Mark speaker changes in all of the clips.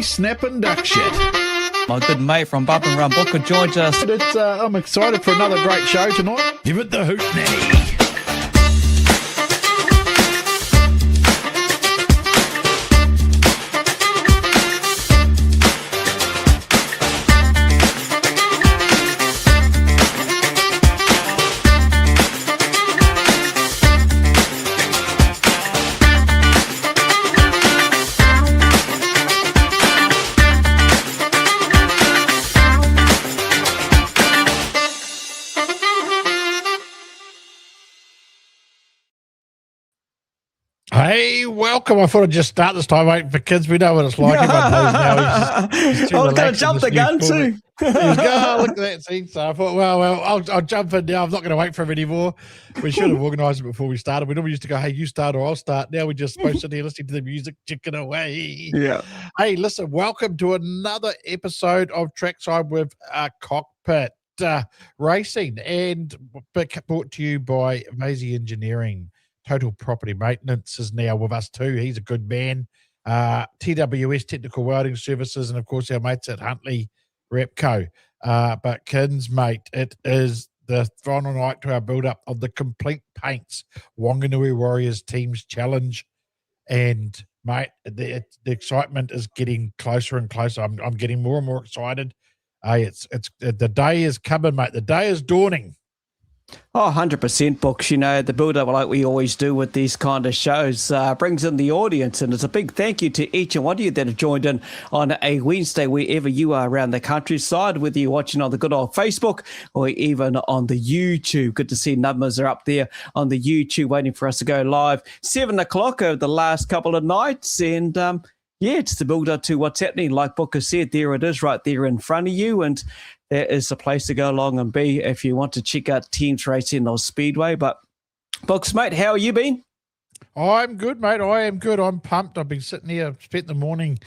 Speaker 1: snapping duck shit.
Speaker 2: My good mate from Bump and Run Booker joins us.
Speaker 1: I'm excited for another great show tonight. Give it the hoot now. Hey, welcome. I thought I'd just start this time, mate, for kids. We know what it's like. Everyone knows now. He's
Speaker 2: I was going to jump the gun too.
Speaker 1: Look at that scene. So I thought, well, I'll jump in now. I'm not going to wait for him anymore. We should have organised it before we started. We normally used to go, hey, you start or I'll start. Now we're just supposed to be listening to the music, chicken away.
Speaker 2: Yeah.
Speaker 1: Hey, listen, welcome to another episode of Trackside with Cockpit Racing, and brought to you by Maisie Engineering. Total Property Maintenance is now with us too. He's a good man. TWS Technical Welding Services, and of course our mates at Huntley Repco. But Kins, mate, it is the final night to our build-up of the Complete Paints Wanganui Warriors Teams Challenge. And, mate, the excitement is getting closer and closer. I'm getting more and more excited. It's the day is coming, mate. The day is dawning.
Speaker 2: Oh, 100% books. You know, the build-up, like we always do with these kind of shows, brings in the audience. And it's a big thank you to each and one of you that have joined in on a Wednesday, wherever you are around the countryside, whether you're watching on the good old Facebook or even on the YouTube. Good to see numbers are up there on the YouTube waiting for us to go live. 7 o'clock over the last couple of nights. And, yeah, it's the build-up to what's happening. Like Booker said, there it is right there in front of you. And there is a place to go along and be if you want to check out Teams Racing or Speedway. But, Books, mate, how are you been?
Speaker 1: I'm good, mate. I am good. I'm pumped. I've been sitting here, spent the morning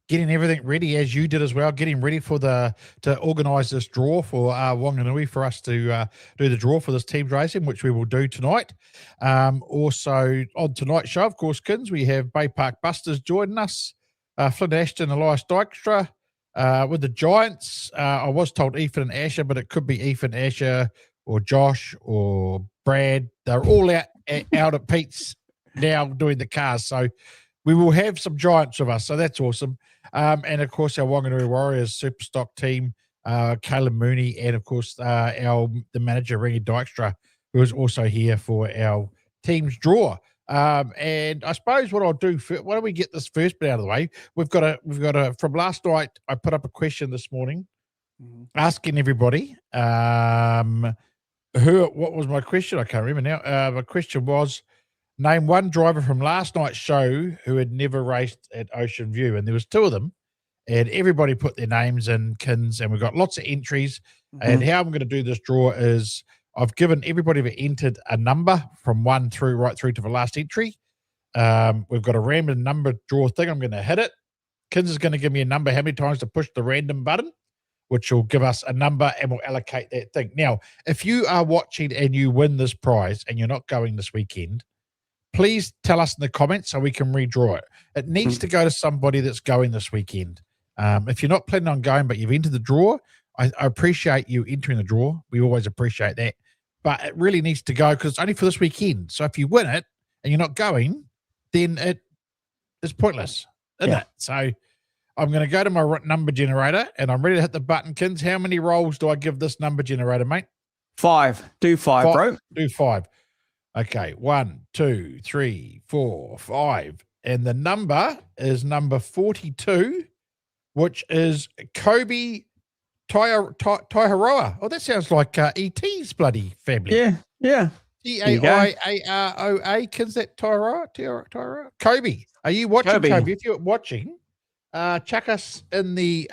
Speaker 1: getting everything ready, as you did as well, getting ready for to organise this draw for Wanganui for us to do the draw for this Teams Racing, which we will do tonight. Also, on tonight's show, of course, Kins, we have Baypark Busters joining us, Flynn, Ashton, Elias, Dykstra. With the Giants, I was told Ethan and Asher, but it could be Ethan, Asher, or Josh, or Brad. They're all out at Pete's now doing the cars. So we will have some Giants with us. So that's awesome. And, of course, our Wanganui Warriors Superstock team, Caleb Mooney, and, of course, the manager, Ringy Dykstra, who is also here for our team's draw. And I suppose what I'll do, why don't we get this first bit out of the way? We've got a from last night, I put up a question this morning asking everybody, what was my question? I can't remember now. My question was, name one driver from last night's show who had never raced at Ocean View. And there was two of them, and everybody put their names in, Kins, and we've got lots of entries. And how I'm going to do this draw is, I've given everybody that entered a number from 1 through right through to the last entry. We've got a random number draw thing. I'm going to hit it. Kins is going to give me a number, how many times to push the random button, which will give us a number, and we'll allocate that thing. Now, if you are watching and you win this prize and you're not going this weekend, please tell us in the comments so we can redraw it. It needs to go to somebody that's going this weekend. If you're not planning on going, but you've entered the draw, I appreciate you entering the draw. We always appreciate that. But it really needs to go because it's only for this weekend. So if you win it and you're not going, then it is pointless, isn't it? So I'm going to go to my number generator and I'm ready to hit the button. Kins, how many rolls do I give this number generator, mate?
Speaker 2: 5. Do 5, bro.
Speaker 1: Do 5. Okay, 1, 2, 3, 4, 5. And the number is number 42, which is Kobe Taiharoa. Oh, that sounds like E.T.'s bloody family.
Speaker 2: Yeah.
Speaker 1: Taiharoa. Kins, that Taiharoa? Kobe. Are you watching, Kobe? If you're watching, chuck us in the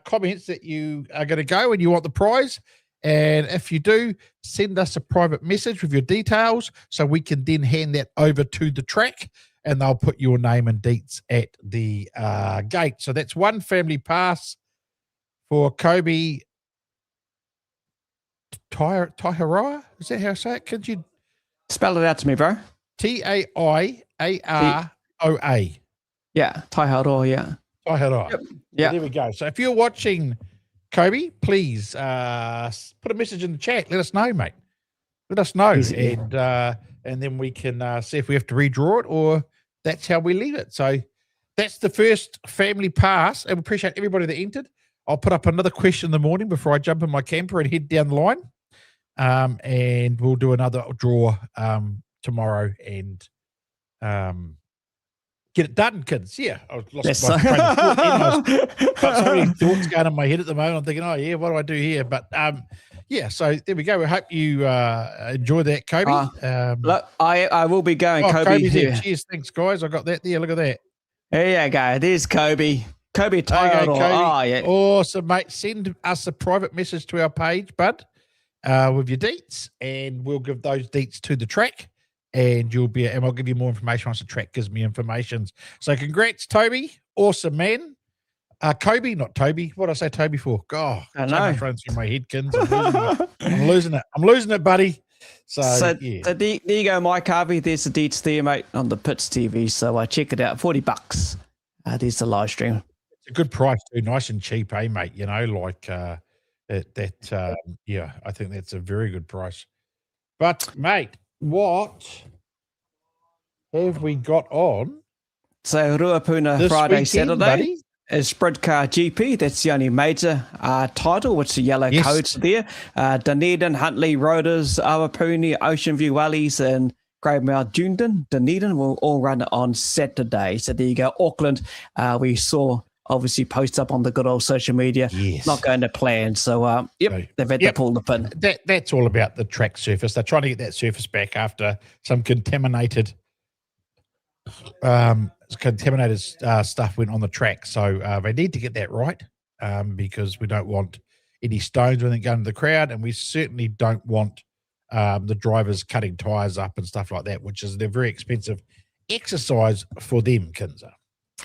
Speaker 1: comments that you are going to go and you want the prize. And if you do, send us a private message with your details so we can then hand that over to the track and they'll put your name and deets at the gate. So that's one family pass for Kobe Taiharoa. Is that how I say it? Could you
Speaker 2: spell it out to me, bro?
Speaker 1: Taiaroa.
Speaker 2: Yeah, Taiharoa, yeah.
Speaker 1: Sayonara.
Speaker 2: Yep.
Speaker 1: So
Speaker 2: Yeah.
Speaker 1: there we go. So if you're watching, Kobe, please put a message in the chat. Let us know, mate. Let us know,
Speaker 2: Easy.
Speaker 1: and then we can see if we have to redraw it or that's how we leave it. So that's the first family pass. I appreciate everybody that entered. I'll put up another question in the morning before I jump in my camper and head down the line. And we'll do another draw tomorrow and get it done, kids. Yeah, I lost my train of thought. I've got so many thoughts going in my head at the moment. I'm thinking, oh yeah, what do I do here? But yeah, so there we go. We hope you enjoy that, Kobe.
Speaker 2: Look, I will be going. Kobe
Speaker 1: Kobe's
Speaker 2: here.
Speaker 1: there. Cheers, thanks, guys. I got that there. Look at that.
Speaker 2: There you go. There's Kobe. Kobe Tiger.
Speaker 1: Kobe.
Speaker 2: Oh, yeah.
Speaker 1: Awesome, mate. Send us a private message to our page, bud, with your deets, and we'll give those deets to the track. And I'll give you more information once the track gives me information. So congrats, Toby. Awesome, man. Kobe, not Toby. What did I say Toby for? God,
Speaker 2: I know.
Speaker 1: So much running through my head, Kins. I'm losing it. I'm losing it, buddy. So yeah.
Speaker 2: So there you go, Mike Harvey. There's the deets there, mate, on the Pits TV. So check it out. $40. There's the live stream.
Speaker 1: It's a good price too. Nice and cheap, mate? You know, like yeah, I think that's a very good price. But, mate, what have we got on?
Speaker 2: So Ruapuna
Speaker 1: this
Speaker 2: Friday,
Speaker 1: weekend,
Speaker 2: Saturday
Speaker 1: buddy?
Speaker 2: is Sprint Car GP. That's the only major title, which the yellow codes there. Dunedin, Huntley, Roaders, Awapuni, Ocean View Wellies, and Greymouth Dunedin will all run on Saturday. So there you go. Auckland, we saw obviously posts up on the good old social media.
Speaker 1: Yes.
Speaker 2: Not going to plan. So, they've had to pull the pin.
Speaker 1: That's all about the track surface. They're trying to get that surface back after some contaminated stuff went on the track. So they need to get that right because we don't want any stones or anything going to the crowd, and we certainly don't want the drivers cutting tyres up and stuff like that, which is a very expensive exercise for them, Kinser.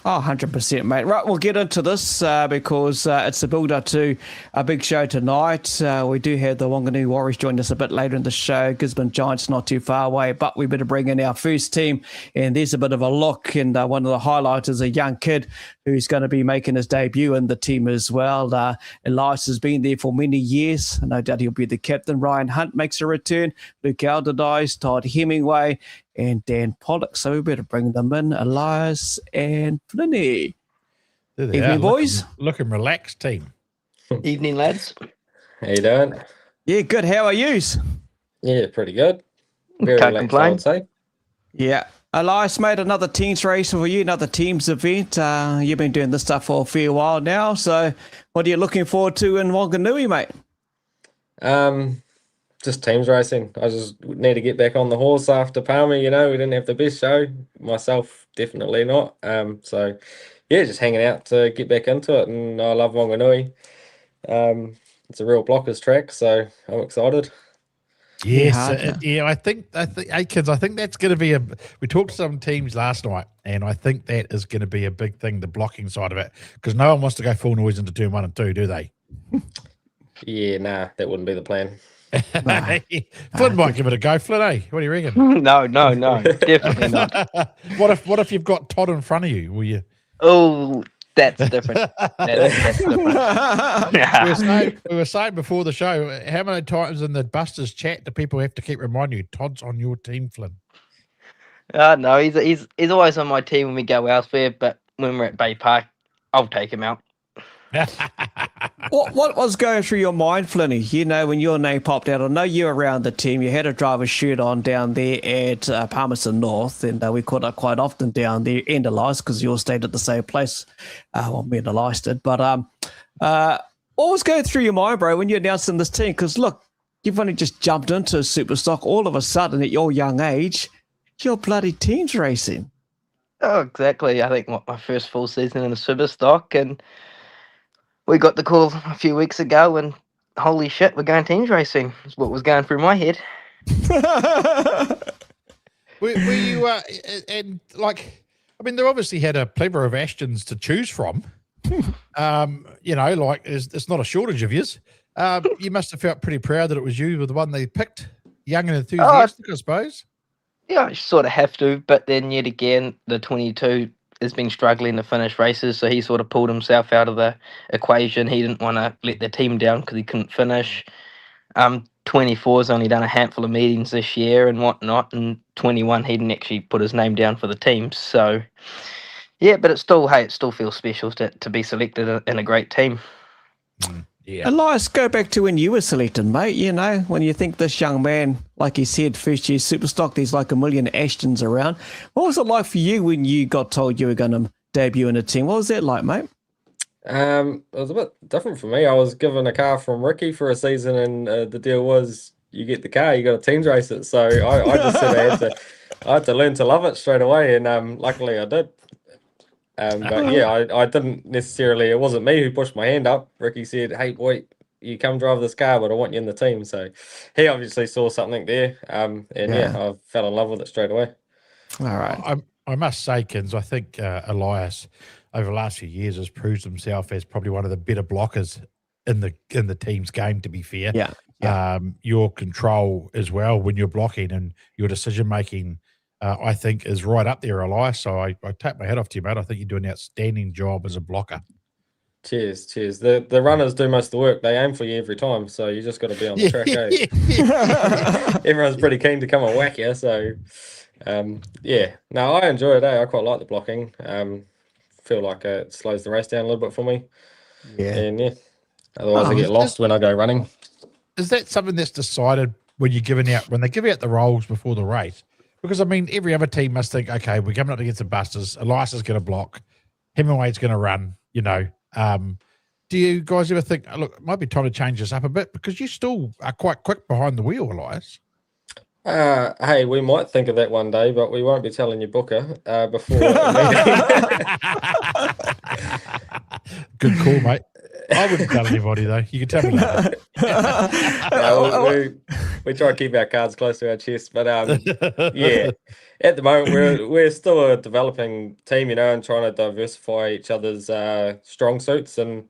Speaker 2: Oh, 100%, mate. Right, we'll get into this because it's the build-up to a big show tonight. We do have the Wanganui Warriors join us a bit later in the show. Gisborne Giants not too far away, but we better bring in our first team. And there's a bit of a look, and one of the highlights is a young kid who's going to be making his debut in the team as well. Elias has been there for many years. No doubt he'll be the captain. Ryan Hunt makes a return. Luke Alderdice, Todd Hemingway, and Dan Pollock. So we better bring them in, Elias and Flynn. Evening, boys.
Speaker 1: Looking relaxed, team.
Speaker 3: Evening, lads.
Speaker 4: How you doing?
Speaker 2: Yeah, good. How are yous?
Speaker 4: Yeah, pretty good. Very
Speaker 3: Can't
Speaker 4: relaxed,
Speaker 3: complain.
Speaker 4: I would say.
Speaker 2: Yeah. Elias, made another teams race for you, another teams event. You've been doing this stuff for a fair while now. So what are you looking forward to in Wanganui, mate?
Speaker 4: Just teams racing. I just need to get back on the horse after Palmer. You know, we didn't have the best show. Myself, definitely not. So yeah, just hanging out to get back into it. And I love Wanganui. It's a real blockers track, so I'm excited.
Speaker 1: Yes, I think, hey kids, I think that's going to be we talked to some teams last night, and I think that is going to be a big thing, the blocking side of it, because no one wants to go full noise into turn 1 and 2, do they?
Speaker 4: Yeah, nah, that wouldn't be the plan.
Speaker 1: Flynn might give it a go. Flynn, what do you reckon?
Speaker 3: No, definitely not.
Speaker 1: What if you've got Todd in front of you? Will you?
Speaker 3: Oh, that's different. That's different.
Speaker 1: We were saying before the show, how many times in the Busters chat do people have to keep reminding you, Todd's on your team, Flynn?
Speaker 3: No, he's always on my team when we go elsewhere, but when we're at Baypark, I'll take him out.
Speaker 2: What was going through your mind, Flinny? You know, when your name popped out, I know you were around the team. You had a driver's shirt on down there at Palmerston North, and we caught up quite often down there and Elias because you all stayed at the same place. Well, me and Elias did. But what was going through your mind, bro, when you announced in this team? Because, look, you've only just jumped into Superstock. All of a sudden, at your young age, you're bloody teams racing.
Speaker 3: Oh, exactly. I think my first full season in the Superstock, and we got the call a few weeks ago, and holy shit, we're going teams racing. That's what was going through my head.
Speaker 1: were you, and like, I mean, they obviously had a plethora of Ashtons to choose from. You know, like, it's not a shortage of yous. You must have felt pretty proud that it was you, the one they picked, young and enthusiastic, I suppose.
Speaker 3: Yeah, I sort of have to, but then yet again, the 22 has been struggling to finish races, so he sort of pulled himself out of the equation. He didn't want to let the team down because he couldn't finish. 24's only done a handful of meetings this year and whatnot, and 21 he didn't actually put his name down for the team. So yeah, but it still feels special to be selected in a great team.
Speaker 1: Yeah.
Speaker 2: Elias, go back to when you were selected, mate. You know, when you think this young man, like you said, first year Superstock, there's like a million Ashtons around. What was it like for you when you got told you were going to debut in a team? What was that like, mate?
Speaker 4: It was a bit different for me. I was given a car from Ricky for a season, and the deal was you get the car, you got to teams race it. So I just said I had to learn to love it straight away, and luckily I did. But yeah, I didn't necessarily. It wasn't me who pushed my hand up. Ricky said, "Hey boy, you come drive this car, but I want you in the team." So he obviously saw something there, and yeah, I fell in love with it straight away.
Speaker 2: All right.
Speaker 1: I must say, Kins, I think Elias over the last few years has proved himself as probably one of the better blockers in the team's game. To be fair,
Speaker 2: Yeah.
Speaker 1: Your control as well when you're blocking and your decision making. I think is right up there, Elias. So I take my hat off to you, mate. I think you do an outstanding job as a blocker.
Speaker 4: Cheers. The runners do most of the work. They aim for you every time, so you just got to be on the track. Everyone's pretty keen to come and whack you. So, yeah. No, I enjoy it. I quite like the blocking. Feel like it slows the race down a little bit for me.
Speaker 2: Yeah.
Speaker 4: And yeah. Otherwise, I get lost when I go running.
Speaker 1: Is that something that's decided when they give out the roles before the race? Because, I mean, every other team must think, okay, we're coming up against the Busters. Elias is going to block. Hemingway's going to run, you know. Do you guys ever think, look, it might be time to change this up a bit? Because you still are quite quick behind the wheel, Elias.
Speaker 4: Hey, we might think of that one day, but we won't be telling you Booker before.
Speaker 1: Good call, mate. I wouldn't tell anybody, though. You can tell me that.
Speaker 4: We try to keep our cards close to our chest, but yeah, at the moment we're still a developing team, you know, and trying to diversify each other's strong suits, and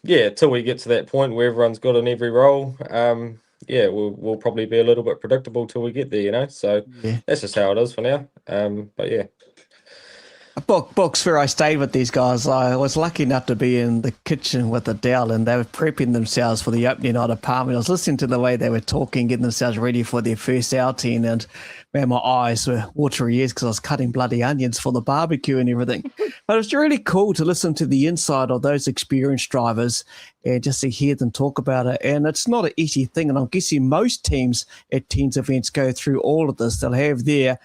Speaker 4: yeah, till we get to that point where everyone's good in every role, yeah, we'll probably be a little bit predictable till we get there, you know. So that's just how it is for now. But yeah.
Speaker 2: Books where I stayed with these guys. I was lucky enough to be in the kitchen with Adele, and they were prepping themselves for the opening night of Parliament. I was listening to the way they were talking, getting themselves ready for their first outing, and man, my eyes were watery ears because I was cutting bloody onions for the barbecue and everything. But it was really cool to listen to the inside of those experienced drivers and just to hear them talk about it. And it's not an easy thing, and I'm guessing most teams at teams events go through all of this. They'll have their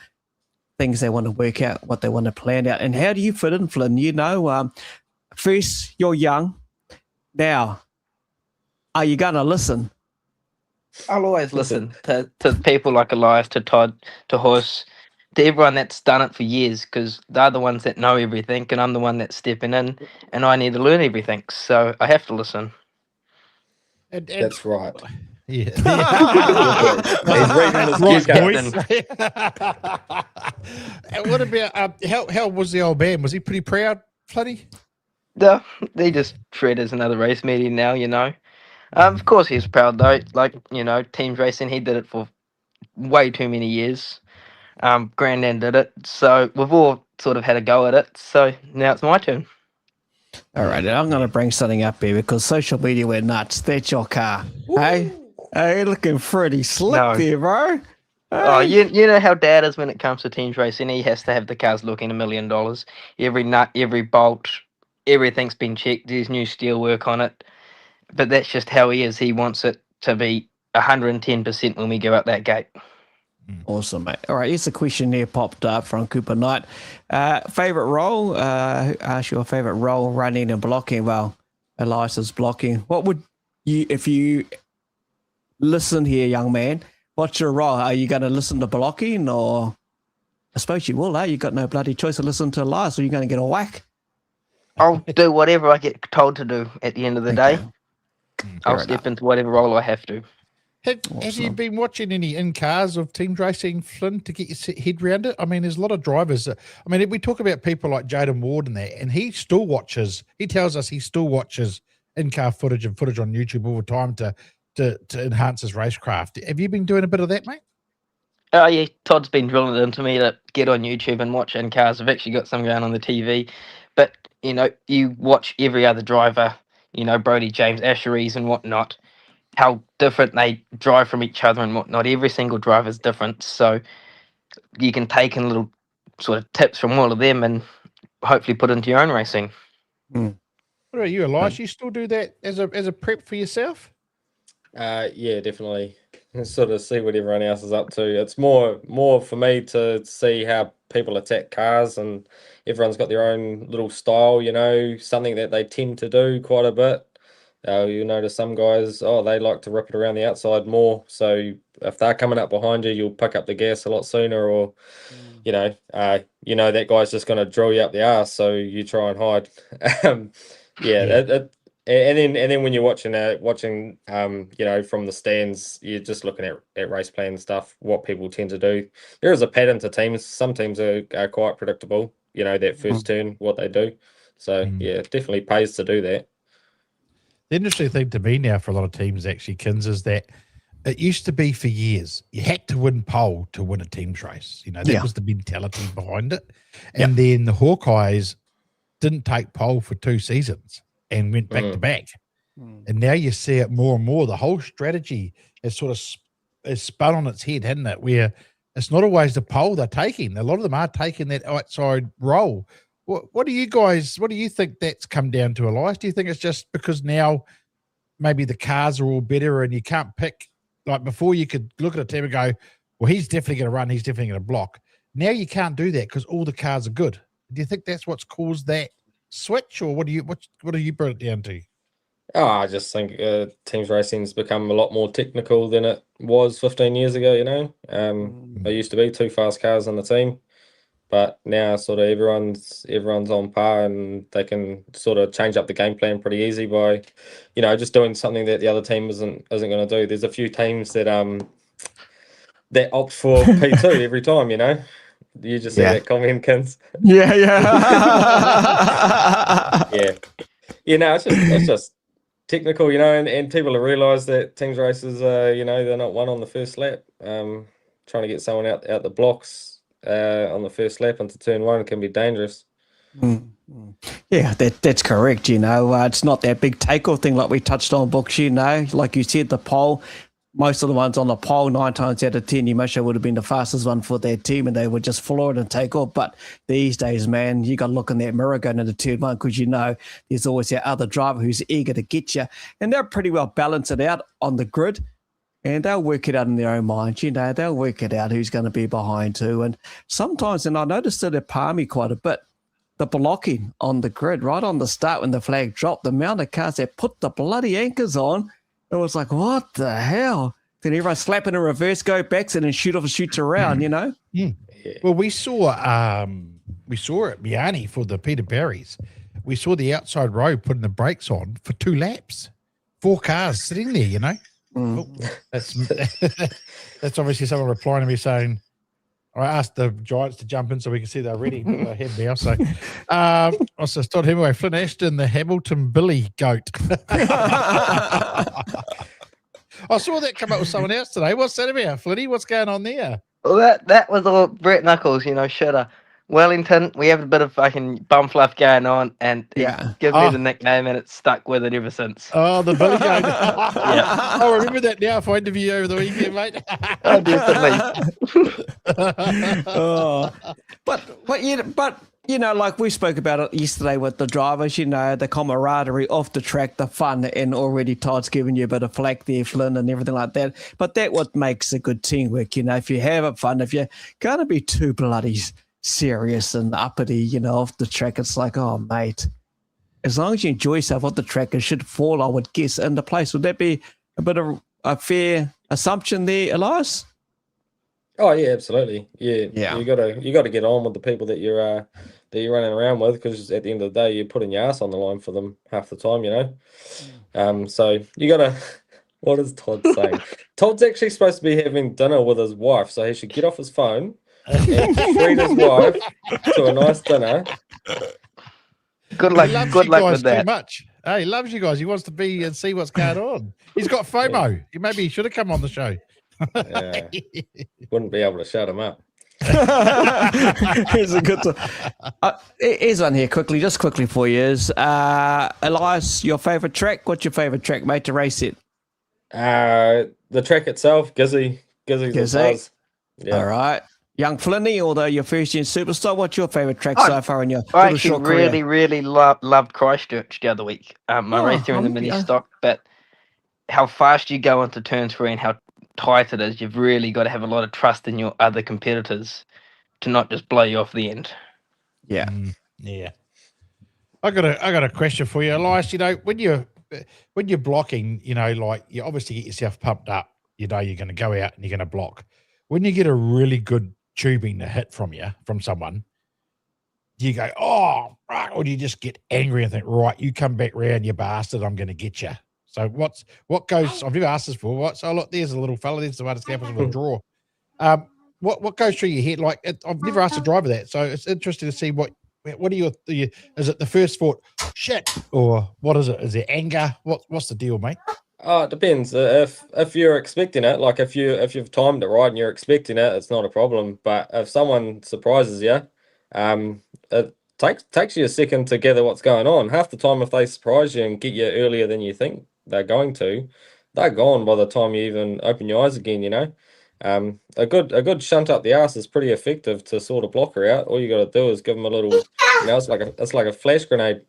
Speaker 2: things they want to work out, what they want to plan out. And how do you fit in, Flynn? You know, first, you're young. Now, are you going to listen?
Speaker 3: I'll always listen to people like Elias, to Todd, to Horse, to everyone that's done it for years, because they're the ones that know everything, and I'm the one that's stepping in, and I need to learn everything. So I have to listen.
Speaker 1: And
Speaker 4: that's right.
Speaker 1: Yeah.
Speaker 4: He's reading his cue
Speaker 1: And what about how was the old man? Was he pretty proud, Flynny?
Speaker 3: No, they just treat it as another race meeting now, you know. Of course he's proud though. Like, you know, teams racing, he did it for way too many years. Granddad did it, so we've all sort of had a go at it. So now it's my turn.
Speaker 2: All right, I'm going to bring something up here because social media went nuts. That's your car, hey? Hey, looking pretty slick there, bro. Hey.
Speaker 3: Oh, you know how Dad is when it comes to teams racing. He has to have the cars looking $1 million. Every nut, every bolt, everything's been checked. There's new steel work on it. But that's just how he is. He wants it to be 110% when we go out that gate.
Speaker 2: Awesome, mate. All right, here's a question here popped up from Cooper Knight. Favorite role? Ask your favorite role, running and blocking. Well, Elias is blocking. What would you, if you listen here, young man, what's your role? Are you going to listen to blocking, or I suppose you will, You got no bloody choice to listen to Elias, or you're going to get a whack?
Speaker 3: I'll do whatever I get told to do at the end of the day. I'll step into whatever role I have to.
Speaker 1: Have you been watching any in-cars of team racing, Flynn, to get your head around it? I mean, there's a lot of drivers. I mean, we talk about people like Jaden Ward and that, and he still watches. He tells us he still watches in-car footage and footage on YouTube all the time to enhance his racecraft. Have you been doing a bit of that, mate?
Speaker 3: Oh yeah, Todd's been drilling it into me to get on YouTube and watch in cars. I've actually got some going on the TV, but you watch every other driver, Brody James, Asheries and whatnot, how different they drive from each other and whatnot. Every single driver is different, so you can take in little sort of tips from all of them and hopefully put into your own racing.
Speaker 2: Mm.
Speaker 1: What about you, Elias? You still do that as a prep for yourself?
Speaker 4: Yeah, definitely. Sort of see what everyone else is up to. It's more for me to see how people attack cars, and everyone's got their own little style, something that they tend to do quite a bit. You notice some guys, they like to rip it around the outside more. So if they're coming up behind you, you'll pick up the gas a lot sooner, or that guy's just going to drill you up the arse, so you try and hide. And then when you're watching from the stands, you're just looking at race plan stuff, what people tend to do. There is a pattern to teams. Some teams are quite predictable, that first turn, what they do. So yeah, it definitely pays to do that.
Speaker 1: The interesting thing to me now for a lot of teams, actually, Kins, is that it used to be for years you had to win pole to win a team's race. That was the mentality behind it. And then the Hawkeyes didn't take pole for 2 seasons and went back to back. And now you see it more and more. The whole strategy is sort of is spun on its head, hasn't it? Where it's not always the pole they're taking. A lot of them are taking that outside role. What do you think that's come down to, Elias? Do you think it's just because now maybe the cars are all better and you can't pick, like before you could look at a team and go, well, he's definitely going to run, he's definitely going to block. Now you can't do that because all the cars are good. Do you think that's what's caused that switch, or what do you put it down to?
Speaker 4: I just think teams racing's become a lot more technical than it was 15 years ago. There used to be 2 fast cars on the team, but now sort of everyone's on par, and they can sort of change up the game plan pretty easy by just doing something that the other team isn't going to do. There's a few teams that opt for P2 every time. You just see that comment, Kins.
Speaker 2: Yeah.
Speaker 4: It's just technical, and people have realised that teams races, they're not won on the first lap. Trying to get someone out the blocks on the first lap into turn 1 can be dangerous.
Speaker 2: Yeah, that's correct. It's not that big takeoff thing like we touched on, Books. Like you said, the pole. Most of the ones on the pole, 9 times out of 10, you wish it would have been the fastest one for their team, and they would just floor it and take off. But these days, man, you got to look in that mirror going into turn 1, because there's always that other driver who's eager to get you, and they'll pretty well balance it out on the grid, and they'll work it out in their own mind. They'll work it out who's going to be behind too. And sometimes, and I noticed it at Palmy quite a bit, the blocking on the grid right on the start when the flag dropped, the amount of cars that put the bloody anchors on. It was like, what the hell? Then everyone slap in a reverse, go backs and then shoots around,
Speaker 1: Yeah. Well, we saw it Miani for the Peter Barrys. We saw the outside row putting the brakes on for 2 laps. 4 cars sitting there, Oh, that's obviously someone replying to me saying, I asked the Giants to jump in so we can see they're ready. They're ahead now. So, also Todd Hemingway, Flynn Ashton, the Hamilton Billy goat. I saw that come up with someone else today. What's that about, Flynny? What's going on there?
Speaker 3: Well, that was all Brett Knuckles, shitter. Wellington, we have a bit of fucking bum fluff going on, and he gives me the nickname, and it's stuck with it ever since.
Speaker 1: Oh, the Billy goat. Yeah. I'll remember that now if I interview you over the weekend, mate.
Speaker 3: Oh, definitely.
Speaker 2: But like we spoke about it yesterday with the drivers, the camaraderie off the track, the fun, and already Todd's giving you a bit of flack there, Flynn, and everything like that. But that's what makes a good teamwork, if you have it fun, if you're going to be too bloody serious and uppity, off the track, it's like, oh, mate, as long as you enjoy yourself off the track, it should fall, I would guess, into place. Would that be a bit of a fair assumption there, Elias?
Speaker 4: Oh yeah, absolutely. Yeah. You gotta get on with the people that you're running around with, because at the end of the day, you're putting your ass on the line for them half the time, So you gotta. What is Todd saying? Todd's actually supposed to be having dinner with his wife, so he should get off his phone and treat his wife to a nice dinner.
Speaker 3: Good luck with that.
Speaker 1: Too much. Hey, he loves you guys. He wants to be and see what's going on. He's got FOMO. Maybe he should have come on the show.
Speaker 4: Yeah, wouldn't be able to shut him up.
Speaker 2: Here's a good here's one here just quickly for you. Is Elias, your favourite track? What's your favourite track, mate, to race it?
Speaker 4: The track itself, Gizzy's a buzz. Yeah.
Speaker 2: All right. Young Flynny, although you're first year in Superstock, what's your favourite track so far in your
Speaker 3: I
Speaker 2: little
Speaker 3: actually
Speaker 2: short
Speaker 3: really,
Speaker 2: career?
Speaker 3: really loved Christchurch the other week. I raced here in the mini stock, but how fast you go into turn 3 and how tight it is, you've really got to have a lot of trust in your other competitors to not just blow you off the end.
Speaker 2: Yeah.
Speaker 1: Yeah. I got a question for you, Elias. You know, when you're blocking, you know, like you obviously get yourself pumped up, you know you're going to go out and you're going to block. When you get a really good tubing to hit from someone, you go, oh, right, or do you just get angry and think, right, you come back round, you bastard, I'm going to get you. So what goes? I've never asked this before. So look, there's a little fella. There's the one that happens with a draw. What goes through your head? Like I've never asked a driver that, so it's interesting to see what are your is it the first thought, shit, or what is it? Is it anger? What's the deal, mate?
Speaker 4: Oh, it depends. If you're expecting it, like if you've timed it right and you're expecting it, it's not a problem. But if someone surprises you, it takes you a second to gather what's going on. Half the time, if they surprise you and get you earlier than you think they're going to, they're gone by the time you even open your eyes again. You know, a good shunt up the arse is pretty effective to sort of block her out. All you got to do is give them a little, you know, it's like a flash grenade.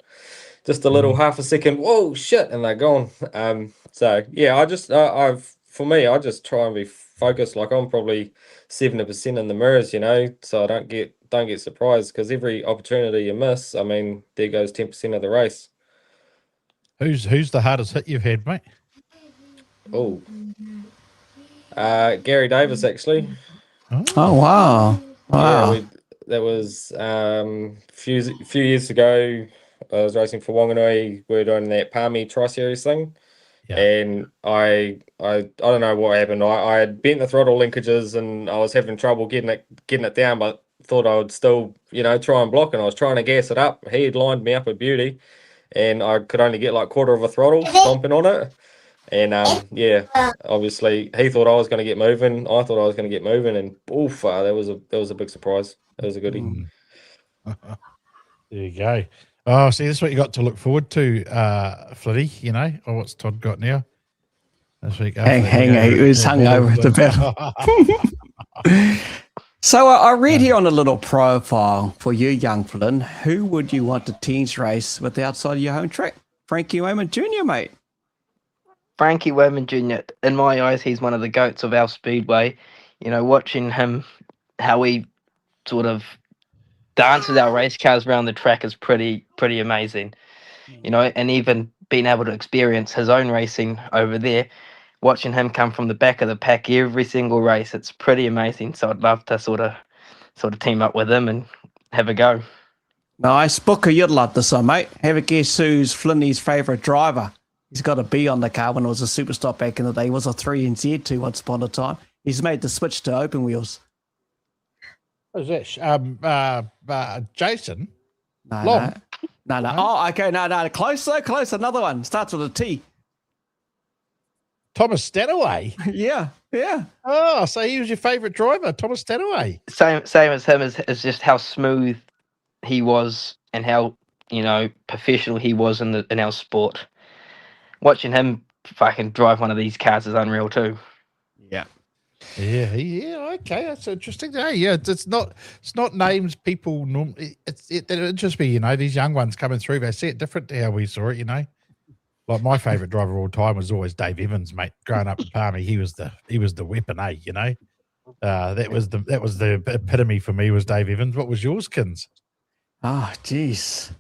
Speaker 4: Just a little half a second, whoa, shit, and they're gone. So yeah, I just try and be focused. Like I'm probably 70% in the mirrors, you know, so I don't get surprised because every opportunity you miss, I mean, there goes 10% of the race.
Speaker 1: Who's the hardest hit you've had, mate?
Speaker 4: Oh, Gary Davis actually.
Speaker 2: Oh wow! Wow.
Speaker 4: Yeah, that was few years ago. I was racing for Wanganui. We were doing that Palmy Tri-Series thing.
Speaker 1: Yeah.
Speaker 4: And I don't know what happened. I had bent the throttle linkages and I was having trouble getting it down, but thought I would still, you know, try and block, and I was trying to gas it up. He had lined me up a beauty and I could only get like quarter of a throttle stomping on it. And yeah, obviously he thought I was going to get moving. I thought I was going to get moving, and oof, that was a big surprise. That was a goodie.
Speaker 1: There you go. Oh, see, this is what you got to look forward to, Flitty, you know. Oh, what's Todd got now? This week.
Speaker 2: Hang on, he was hung over the battle. So I read here on a little profile for you, young Flynn. Who would you want to teams race with outside of your home track? Frankie Wayman Jr., mate.
Speaker 3: Frankie Wayman Jr., in my eyes, he's one of the goats of our speedway. You know, watching him, how he sort of dances our race cars around the track is pretty amazing. You know, and even being able to experience his own racing over there, watching him come from the back of the pack every single race, it's pretty amazing. So I'd love to sort of team up with him and have a go.
Speaker 2: Nice. Booker, you'd love this one, mate. Have a guess who's Flynny's favourite driver. He's got a B on the car when it was a Superstock back in the day. He was a 3NZ2 once upon a time. He's made the switch to open wheels.
Speaker 1: What is that? Jason?
Speaker 2: No. Oh, okay. No. Close. Another one. Starts with a T.
Speaker 1: Thomas Stanaway?
Speaker 2: Yeah.
Speaker 1: Oh, so he was your favourite driver, Thomas Stanaway.
Speaker 3: Same as him, is just how smooth he was and how, you know, professional he was in our sport. Watching him fucking drive one of these cars is unreal too.
Speaker 2: Yeah.
Speaker 1: Yeah. Okay, that's interesting. Hey, yeah, it's not names people normally. It interests me, you know, these young ones coming through. They see it different to how we saw it, you know. Like my favourite driver of all time was always Dave Evans, mate. Growing up in Palmy, he was the weapon, you know. That was the epitome for me was Dave Evans. What was yours, Kins?
Speaker 2: Oh, jeez.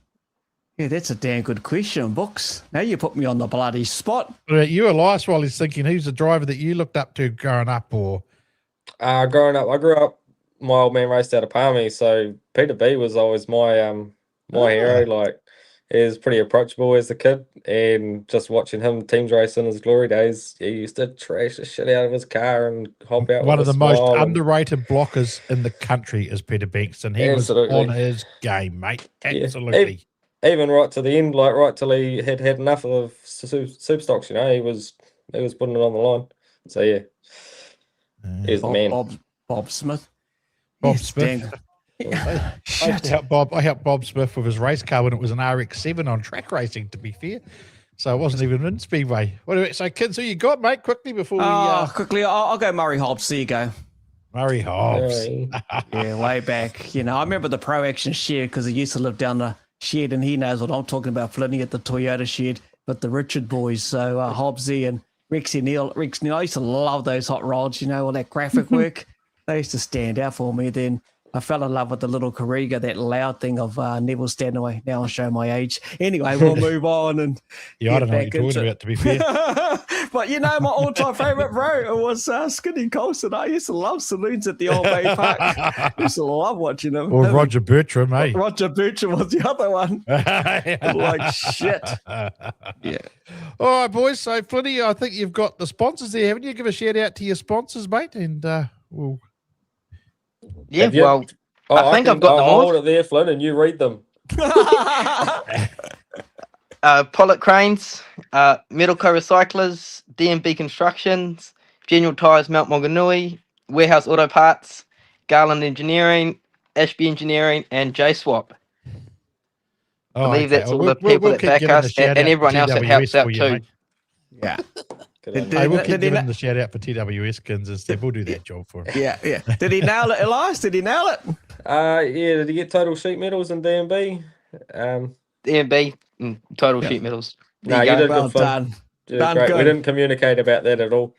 Speaker 2: Yeah, that's a damn good question, Books. Now you put me on the bloody spot.
Speaker 1: You, Elias, while he's thinking, who's the driver that you looked up to growing up, or?
Speaker 4: Growing up, I grew up. My old man raced out of Palmy, so Peter B was always my hero. Like, he was pretty approachable as a kid, and just watching him teams race in his glory days, he used to trash the shit out of his car and hop out.
Speaker 1: One of the most underrated blockers in the country is Peter Bankston. He was on his game, mate. Absolutely.
Speaker 4: Yeah. Even right to the end, like right till he had enough of Superstocks, you know, he was putting it on the line. So yeah. He's the man.
Speaker 2: Bob Smith.
Speaker 1: Bob
Speaker 2: Yes,
Speaker 1: Smith.
Speaker 2: dang.
Speaker 1: I helped Bob Smith with his race car when it was an RX-7 on track racing, to be fair. So it wasn't even in Speedway. What do you say, kids? Who you got, mate? Quickly before we...
Speaker 2: Quickly, I'll go Murray Hobbs. There you go.
Speaker 1: Murray Hobbs.
Speaker 2: Yeah, way back. You know, I remember the Pro Action shed because he used to live down the shed, and he knows what I'm talking about, Flynn, at the Toyota shed with the Richard boys. So Hobbsy and Rex Neil. I used to love those hot rods, you know, all that graphic work. They used to stand out for me. Then I fell in love with the little Corriga, that loud thing of Neville Stanaway. Now I'll show my age. Anyway, we'll move on. And
Speaker 1: yeah, I don't know what you're talking about, to be fair.
Speaker 2: But, you know, my all-time favourite, bro, it was Skinny Colson. I used to love saloons at the old Baypark. I used to love watching them.
Speaker 1: Or Roger Bertram, eh?
Speaker 2: Roger Bertram was the other one. Like shit. Yeah.
Speaker 1: All right, boys. So, Flynny, I think you've got the sponsors there, haven't you? Give a shout-out to your sponsors, mate, and we'll...
Speaker 3: Yeah, well, I think I've got them
Speaker 4: I'll
Speaker 3: all.
Speaker 4: hold it there, Flynn, and you read them.
Speaker 3: Pollock Cranes, Metalco Recyclers, D&B Constructions, General Tyres Mount Wanganui, Warehouse Auto Parts, Garland Engineering, Ashby Engineering, and J-Swap. I believe that's all the people that back us and everyone else that helps out too.
Speaker 1: Mate.
Speaker 2: Yeah.
Speaker 1: We'll keep giving the shout out for TWS skins instead. We'll do that job for him.
Speaker 2: Yeah. Did he nail it, Elias? Did he nail it?
Speaker 4: Yeah, did he get total sheet metals in D&B?
Speaker 3: D&B and total sheet metals.
Speaker 4: No, you did
Speaker 2: well
Speaker 4: good, Flynn.
Speaker 2: done.
Speaker 4: You did
Speaker 2: Done
Speaker 4: great.
Speaker 2: good.
Speaker 4: We didn't communicate about that at all.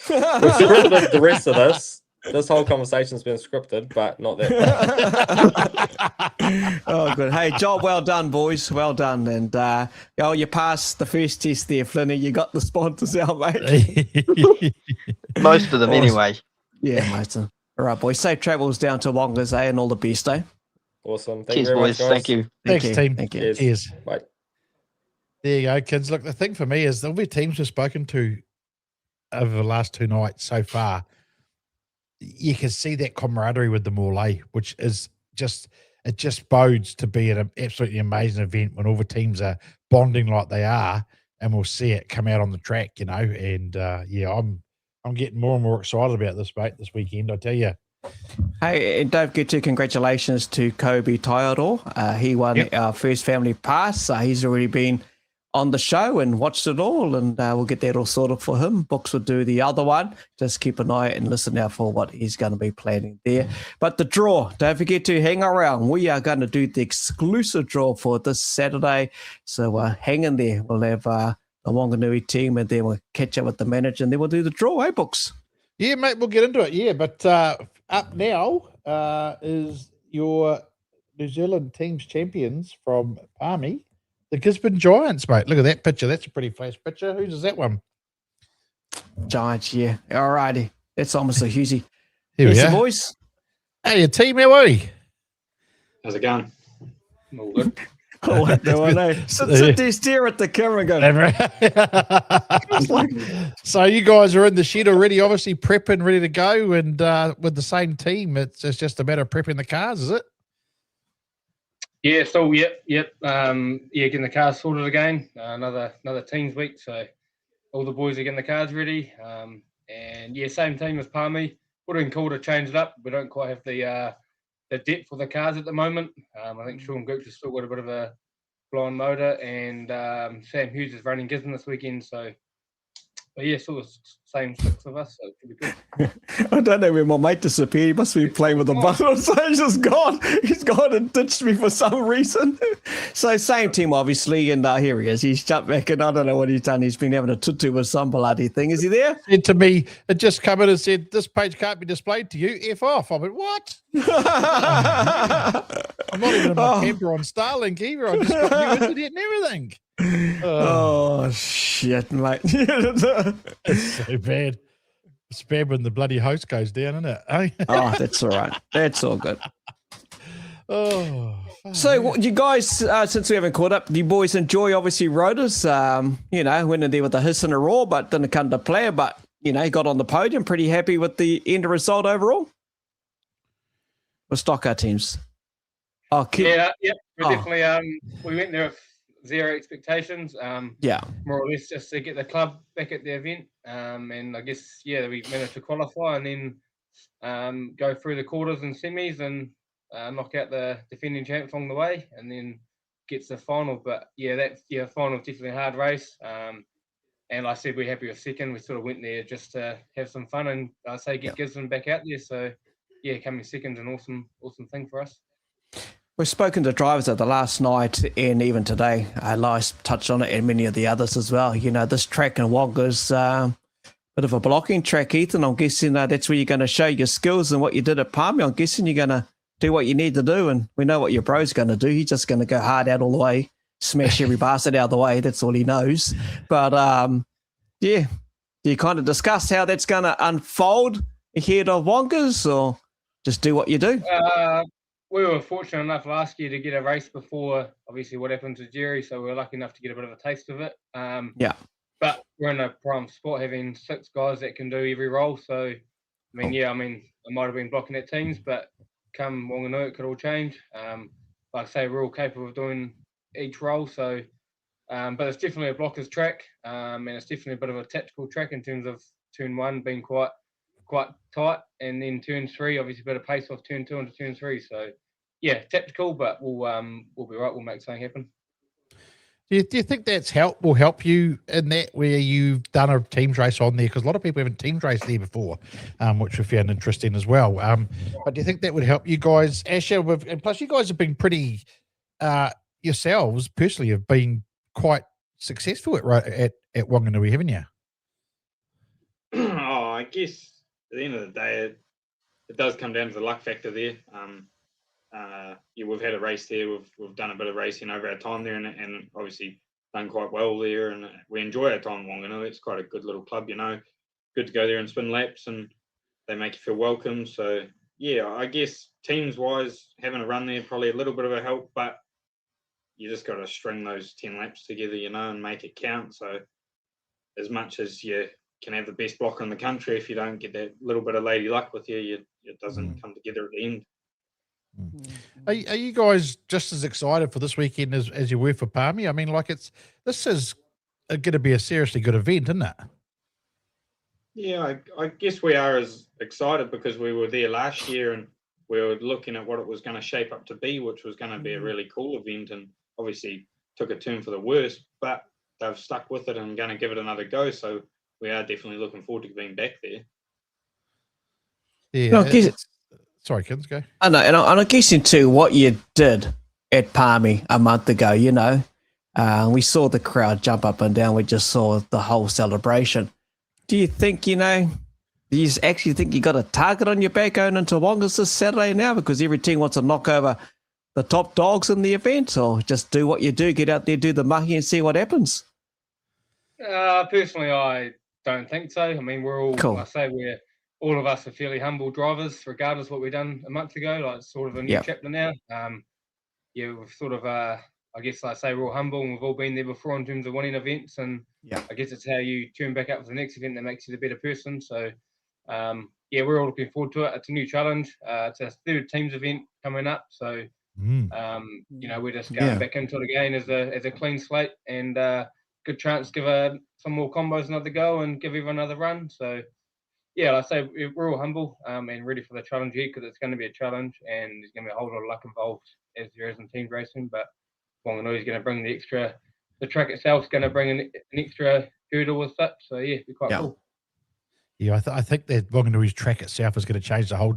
Speaker 4: We scripted the rest of this. This whole conversation's been scripted, but not that part.
Speaker 2: Oh, good. Hey, job well done, boys. Well done. And you passed the first test there, Flynny. You got the sponsors out, mate.
Speaker 3: Most of them, anyway.
Speaker 2: Yeah, most of them. All right, boys. Safe travels down to Wongas, and all the best, eh?
Speaker 4: Awesome.
Speaker 3: Cheers, boys. Thank you.
Speaker 1: Thanks, team.
Speaker 2: Thank you.
Speaker 1: Cheers.
Speaker 4: Bye.
Speaker 1: There you go, kids. Look, the thing for me is there'll be teams we've spoken to over the last two nights so far. You can see that camaraderie with them all, which is just bodes to be an absolutely amazing event when all the teams are bonding like they are, and we'll see it come out on the track, you know. And I'm getting more and more excited about this, mate, this weekend, I tell you.
Speaker 2: Hey, and don't forget to congratulations to Kobe Tyodor. He won our first family pass. He's already been on the show and watched it all, and we'll get that all sorted for him. Books will do the other one. Just keep an eye and listen out for what he's going to be planning there. But the draw, don't forget to hang around. We are going to do the exclusive draw for this Saturday, so hang in there. We'll have the Wanganui team, and then we'll catch up with the manager, and then we'll do the draw, books?
Speaker 1: Yeah, mate, we'll get into it, yeah. But up now is your New Zealand team's champions from Palmy, the Gisborne Giants, mate. Look at that picture. That's a pretty flash picture. Whose is that one?
Speaker 2: Giants, yeah. All righty. That's almost a Husey.
Speaker 1: Here we are.
Speaker 2: Boys.
Speaker 1: Hey, your team, how are you?
Speaker 5: How's it going? All good.
Speaker 2: Sit there, stare at the camera and go.
Speaker 1: So you guys are in the shed already, obviously prepping, ready to go, and with the same team. It's just a matter of prepping the cars, is it?
Speaker 5: Yeah, still, yep. Getting the cars sorted again. Another teams week, so all the boys are getting the cars ready. And yeah, same team as Palmy. Would have been cool to change it up. We don't quite have the depth for the cars at the moment. I think Sean Gooch has still got a bit of a blind motor, and Sam Hughes is running Gisborne this weekend. So, but yeah, sort of same six of us. So it should be good.
Speaker 2: I don't know where my mate disappeared. He must be playing with the button. So he's just gone. He's gone and ditched me for some reason. So same team, obviously, and here he is. He's jumped back, and I don't know what he's done. He's been having a tutu with some bloody thing. Is he there?
Speaker 1: Said to me, it just come in and said, "This page can't be displayed to you. F off." I went, "What?" I'm not even in my camper on Starlink either. I just got new internet and everything.
Speaker 2: Oh shit, mate!
Speaker 1: It's so bad. It's bad when the bloody host goes down, isn't it? Eh?
Speaker 2: Oh, that's all right. That's all good.
Speaker 1: Oh.
Speaker 2: So, what, you guys, since we haven't caught up, you boys enjoy obviously Rotors. Went in there with a hiss and a roar, but didn't come to play. But you got on the podium. Pretty happy with the end result overall. With stock car teams.
Speaker 5: We're definitely. We went there with zero expectations.
Speaker 2: Yeah.
Speaker 5: More or less just to get the club back at the event. And I guess, we managed to qualify and then go through the quarters and semis and knock out the defending champs along the way and then get to the final. But final was definitely a hard race. And like I said, we're happy with second. We sort of went there just to have some fun and get Gisborne back out there. So coming second's an awesome thing for us.
Speaker 2: We've spoken to drivers at the last night and even today. Elias touched on it and many of the others as well. This track in Wonga's a bit of a blocking track, Ethan. I'm guessing that's where you're going to show your skills and what you did at Palmy. I'm guessing you're going to do what you need to do, and we know what your bro's going to do. He's just going to go hard out all the way, smash every bastard out of the way. That's all he knows. But, do you kind of discuss how that's going to unfold ahead of Wonga's, or just do what you do?
Speaker 5: We were fortunate enough last year to get a race before, obviously, what happened to Jerry, so we were lucky enough to get a bit of a taste of it. But we're in a prime spot having 6 guys that can do every role. So, I might have been blocking at teams, but come Wanganui, it could all change. Like I say, we're all capable of doing each role. So, but it's definitely a blockers track, and it's definitely a bit of a tactical track in terms of turn 1 being quite tight, and then turn 3, obviously, a bit of pace off turn 2 into turn 3. So, tactical, but we'll be right. We'll make something happen.
Speaker 1: Do you think will help you in that where you've done a teams race on there? Because a lot of people haven't teams raced there before, which we found interesting as well. But do you think that would help you guys, Asher? And plus, you guys have been pretty yourselves personally have been quite successful at Wanganui, haven't you?
Speaker 6: Oh, I guess at the end of the day, it does come down to the luck factor there. We've had a race there. We've done a bit of racing over our time there, and obviously done quite well there. And we enjoy our time in Wanganui. It's quite a good little club, Good to go there and spin laps, and they make you feel welcome. So I guess teams wise, having a run there probably a little bit of a help, but you just got to string those 10 laps together, and make it count. So as much as you can have the best blocker in the country, if you don't get that little bit of lady luck with you, it doesn't come together at the end.
Speaker 1: Are you guys just as excited for this weekend as you were for Palmy? This is going to be a seriously good event, isn't it?
Speaker 6: Yeah, I guess we are as excited because we were there last year and we were looking at what it was going to shape up to be, which was going to be a really cool event, and obviously took a turn for the worse, but they've stuck with it and going to give it another go. So we are definitely looking forward to being back there.
Speaker 1: Yeah.
Speaker 2: No,
Speaker 1: sorry, Kins, go.
Speaker 2: I know, and I'm guessing too what you did at Palmy a month ago, we saw the crowd jump up and down. We just saw the whole celebration. Do you think, do you actually think you got a target on your back going into Wonga's this Saturday now because every team wants to knock over the top dogs in the event, or just do what you do, get out there, do the mucky and see what happens?
Speaker 5: Personally, I don't think so. We're all,
Speaker 2: cool.
Speaker 5: All of us are fairly humble drivers, regardless of what we've done a month ago. Like, it's sort of a new chapter now. We've sort of, we're all humble and we've all been there before in terms of winning events. And I guess it's how you turn back up for the next event that makes you the better person. So, we're all looking forward to it. It's a new challenge. It's our 3rd teams event coming up. So, we're just going back into it again as a clean slate and good chance to give some more combos another go and give everyone another run. So, like I say, we're all humble and ready for the challenge here because it's going to be a challenge and there's going to be a whole lot of luck involved as there is in team racing. But Wanganui is going to bring the track itself is going to bring an extra hurdle with it. So, it'll be quite cool.
Speaker 1: Yeah, I think that Wanganui's track itself is going to change the whole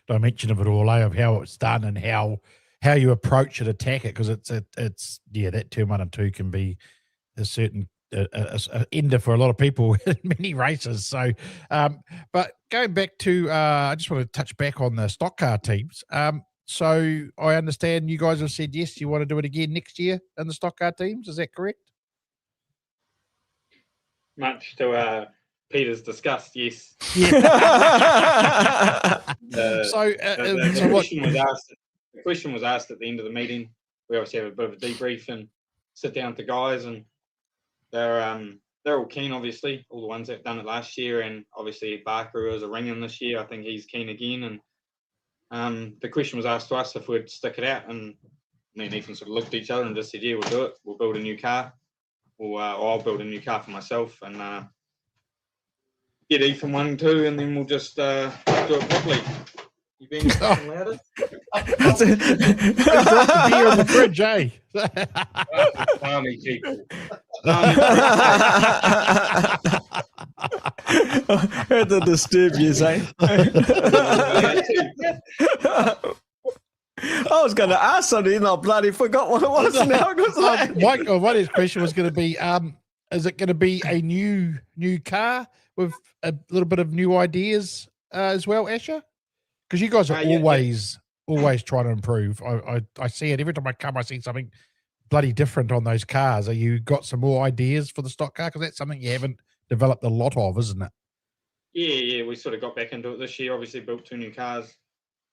Speaker 1: dimension of it all, of how it's done and how you approach it, attack it, because it's that turn 1 and 2 can be a certain a ender for a lot of people in many races. So, but going back to, I just want to touch back on the stock car teams. So I understand you guys have said yes, you want to do it again next year in the stock car teams. Is that correct?
Speaker 6: Much to Peter's disgust, yes. The question was asked at the end of the meeting. We obviously have a bit of a debrief and sit down with the guys, and they're all keen, obviously, all the ones that have done it last year, and obviously Barker was a ring-in this year. I think he's keen again, and the question was asked to us if we'd stick it out, and me and Ethan sort of looked at each other and just said, yeah, we'll do it. We'll build a new car. Or I'll build a new car for myself and get Ethan one too, and then we'll just do it properly. You being louder?
Speaker 1: Dropped the beer in the fridge, eh?
Speaker 5: Army people.
Speaker 2: Had to disturb you, eh? I was going to ask something and I bloody forgot what it was now.
Speaker 1: Mike, my next question was going to be, is it going to be a new car with a little bit of new ideas as well, Asher? Because you guys are always trying to improve. I see it every time I come. I see something bloody different on those cars. Are you got some more ideas for the stock car? Because that's something you haven't developed a lot of, isn't it?
Speaker 6: Yeah. We sort of got back into it this year. Obviously, built 2 new cars.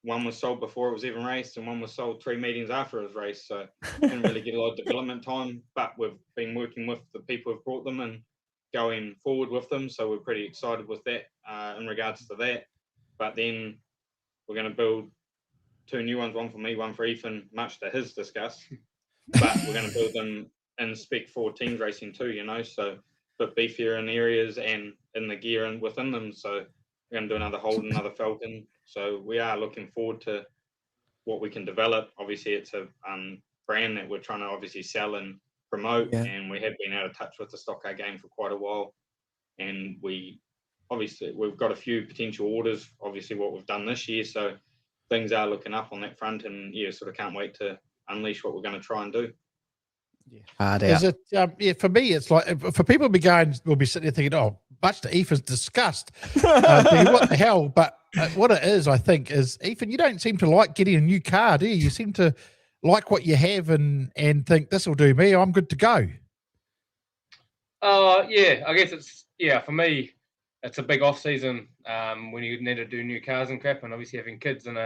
Speaker 6: One was sold before it was even raced, and one was sold 3 meetings after it was raced. So didn't really get a lot of development time. But we've been working with the people who've brought them and going forward with them. So we're pretty excited with that in regards to that. But then we're going to build 2 new ones, one for me, one for Ethan, much to his disgust. But we're going to build them in spec for teams racing too, so a bit beefier in areas and in the gear and within them. So we're going to do another Holden, another Falcon. So we are looking forward to what we can develop. Obviously, it's a brand that we're trying to obviously sell and promote, and we have been out of touch with the stock car game for quite a while. And we've got a few potential orders, obviously what we've done this year. So things are looking up on that front, and sort of can't wait to unleash what we're going to try and do.
Speaker 1: Is it for me, it's like for people will be sitting there thinking, oh, much to Ethan's disgust. Thinking, what the hell? But what it is, I think, is Ethan, you don't seem to like getting a new car, do you? You seem to like what you have and think this will do me. I'm good to go.
Speaker 5: I guess it's for me, it's a big off season when you need to do new cars and crap, and obviously having kids and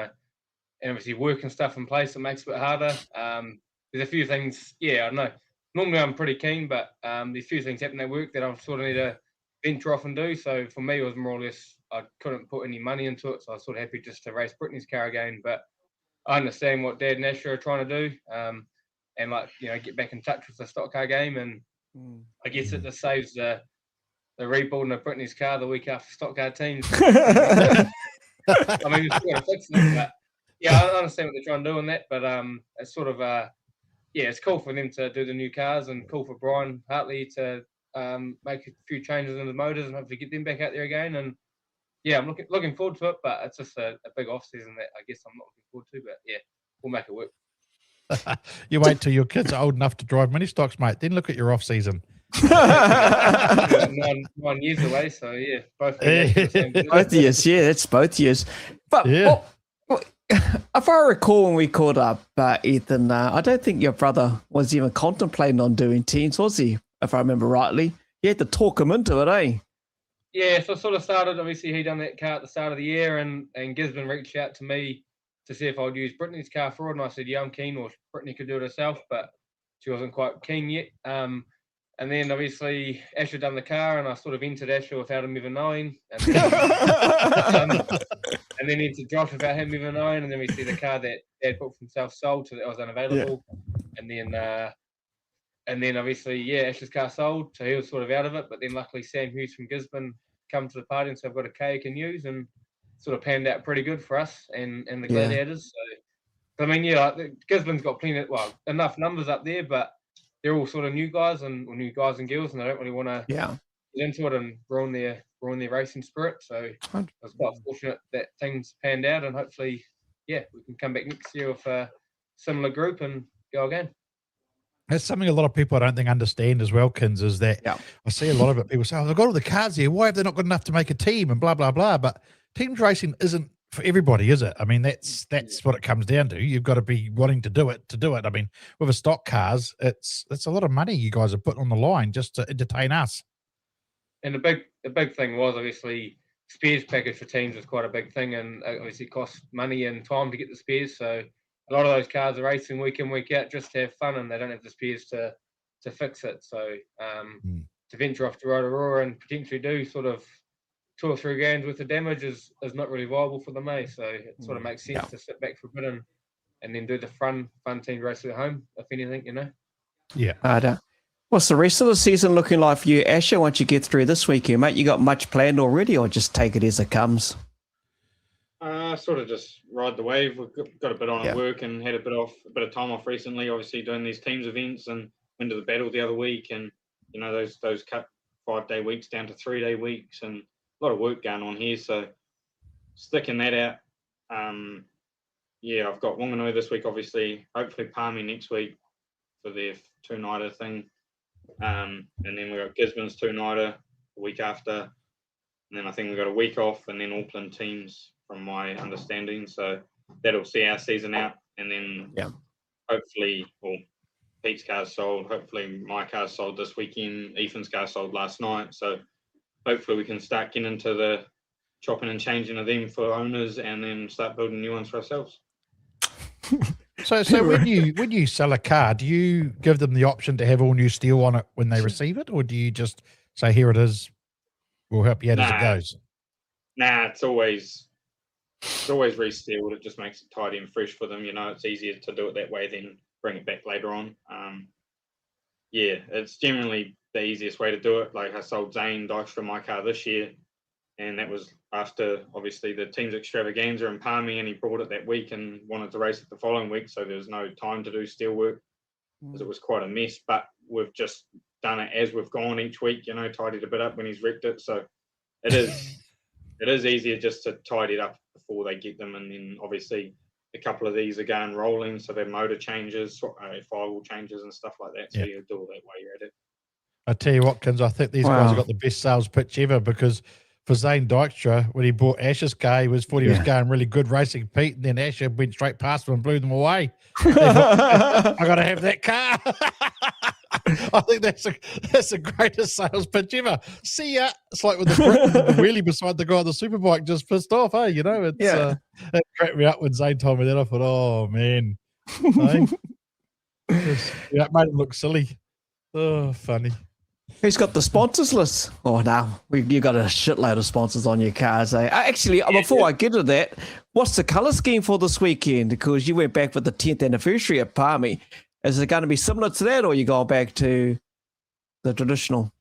Speaker 5: obviously work and stuff in place, it makes it a bit harder. There's a few things, I don't know. Normally I'm pretty keen, but there's a few things happen at work that I sort of need to venture off and do. So for me, it was more or less I couldn't put any money into it, so I was sort of happy just to race Brittany's car again. But I understand what Dad and Asher are trying to do, and get back in touch with the stock car game, and I guess it just saves the rebuilding of Brittany's car the week after stock car teams. I mean, we've got to fix it, but I understand what they're trying to do in that, but it's sort of it's cool for them to do the new cars, and cool for Brian Hartley to make a few changes in the motors and hopefully get them back out there again. And I'm looking forward to it, but it's just a big off season that I guess I'm not looking forward to. But we'll make it work.
Speaker 1: You wait till your kids are old enough to drive mini stocks, mate. Then look at your off season.
Speaker 5: 9 years away, so both
Speaker 2: years. That's both years. But if I recall when we caught up, Ethan, I don't think your brother was even contemplating on doing teams, was he? If I remember rightly, you had to talk him into it, eh?
Speaker 5: Yeah, so I sort of started. Obviously, he done that car at the start of the year, and Gisborne reached out to me to see if I'd use Brittany's car for it, and I said, I'm keen, or Brittany could do it herself, but she wasn't quite keen yet. And then obviously Asher done the car, and I sort of entered Asher without him even knowing, and then entered Josh without him even knowing, and then we see the car that Dad put for himself sold, so that was unavailable, and then obviously Asher's car sold, so he was sort of out of it. But then luckily Sam Hughes from Gisborne come to the party, and so I've got a car you can use, and sort of panned out pretty good for us and the Gladiators. So I mean, Gisborne's got enough numbers up there, but they're all sort of new guys and girls, and they don't really want to get into it and ruin their racing spirit. So I was quite fortunate that things panned out, and hopefully, we can come back next year with a similar group and go again.
Speaker 1: That's something a lot of people I don't think understand as well, Kins, is that I see a lot of it. People say, they've got all the cars here. Why have they not got enough to make a team and blah, blah, blah. But teams racing isn't for everybody, is it? I mean, that's what it comes down to. You've got to be wanting to do it. I mean, with a stock cars, it's a lot of money you guys are putting on the line just to entertain us.
Speaker 5: And the big thing was obviously spares package for teams was quite a big thing, and obviously it costs money and time to get the spares. So a lot of those cars are racing week in, week out just to have fun, and they don't have the spares to fix it. So to venture off to Rotorua and potentially do sort of 2 or 3 games worth of damage is not really viable for them, So it sort of makes sense to sit back for a bit and and then do the fun team races at home, if anything,
Speaker 1: Yeah.
Speaker 2: What's the rest of the season looking like for you, Asher, once you get through this weekend, mate? You got much planned already, or just take it as it comes?
Speaker 6: Sort of just ride the wave. We've got a bit on
Speaker 2: Yeah.
Speaker 6: at work and had a bit of time off recently. Obviously, doing these teams events and went to the battle the other week, and those cut 5-day weeks down to 3-day weeks, and a lot of work going on here. So sticking that out. I've got Wanganui this week, obviously. Hopefully, Palmy next week for their 2-nighter thing, and then we got Gisborne's 2-nighter the week after, and then I think we got a week off, and then Auckland teams, from my understanding. So that'll see our season out, and then hopefully, Pete's car's sold. Hopefully my car's sold this weekend. Ethan's car sold last night. So hopefully we can start getting into the chopping and changing of them for owners, and then start building new ones for ourselves.
Speaker 1: So when you sell a car, do you give them the option to have all new steel on it when they receive it, or do you just say, here it is, we'll help you out as it goes?
Speaker 6: Nah, it's always re-steeled. It just makes it tidy and fresh for them. It's easier to do it that way than bring it back later on. It's generally the easiest way to do it. Like, I sold Zane Dykstra my car this year, and that was after, obviously, the team's extravaganza in Palmy, and he brought it that week and wanted to race it the following week, so there was no time to do steel work because it was quite a mess. But we've just done it as we've gone each week, tidied a bit up when he's wrecked it. So it is easier just to tidy it up before they get them, and then obviously a couple of these are going rolling, so their motor changes, firewall changes and stuff like that. So you do all that while you're at it.
Speaker 1: I tell you what, Kins, I think these guys have got the best sales pitch ever, because for Zane Dykstra, when he bought Asher's car, he was going really good racing Pete, and then Asher went straight past him and blew them away. I got to have that car. I think that's the greatest sales pitch ever. See ya. It's like with the wheelie beside the guy on the superbike, just pissed off, hey? It cracked me up when Zane told me that. I thought, oh man, it made him look silly. Oh, funny.
Speaker 2: Who's got the sponsors list? Oh, no. You got a shitload of sponsors on your cars, eh? Actually, before I get to that, what's the colour scheme for this weekend? Because you went back for the 10th anniversary at Palmy. Is it going to be similar to that, or you go back to the traditional?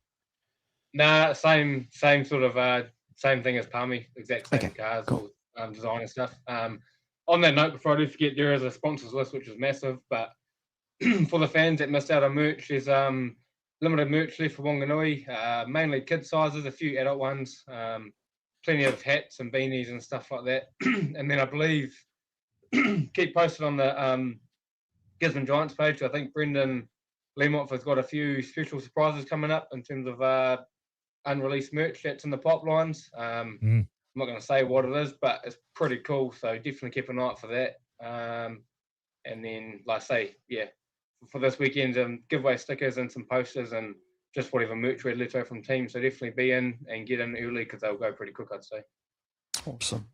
Speaker 5: Nah, same sort of same thing as Palmy, exact same cars, cool. All design and stuff. On that note, before I do forget, there is a sponsors list which is massive, but for the fans that missed out on merch, there's limited merch left for Wanganui, mainly kid sizes, a few adult ones, plenty of hats and beanies and stuff like that. And then I believe, keep posted on the Gisborne Giants page. I think Brendan Lemont has got a few special surprises coming up in terms of unreleased merch that's in the pipelines. I'm not going to say what it is, but it's pretty cool. So definitely keep an eye out for that. And then, like I say, for this weekend, giveaway stickers and some posters and just whatever merch we had left over from teams. So definitely be in and get in early, because they'll go pretty quick, I'd say.
Speaker 2: Awesome.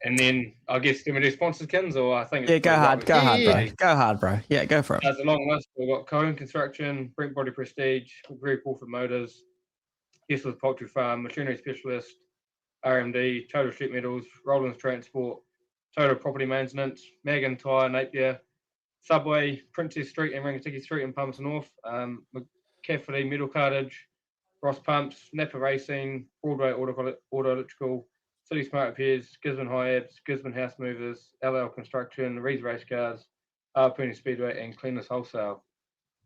Speaker 5: And then I guess do we do sponsors, Kins, or I think
Speaker 2: go hard, bro. Go hard, bro. Yeah, go for it.
Speaker 5: There's a long list. We've got Cohen Construction, Brent Body Prestige, Greg Wolford Motors, Hessler's Poultry Farm, Machinery Specialist, RMD, Total Street Metals, Roland's Transport, Total Property Maintenance, Magan Tyre, Napier, Subway, Princess Street and Rangatiki Street in Palmerston North, McCafferty, Metal Cartage, Ross Pumps, Napa Racing, Broadway Auto Electrical, City Smart Repairs, Gisborne High Abs, Gisborne House Movers, LL Construction, Rees Race Cars, Pony Speedway, and Cleaners Wholesale.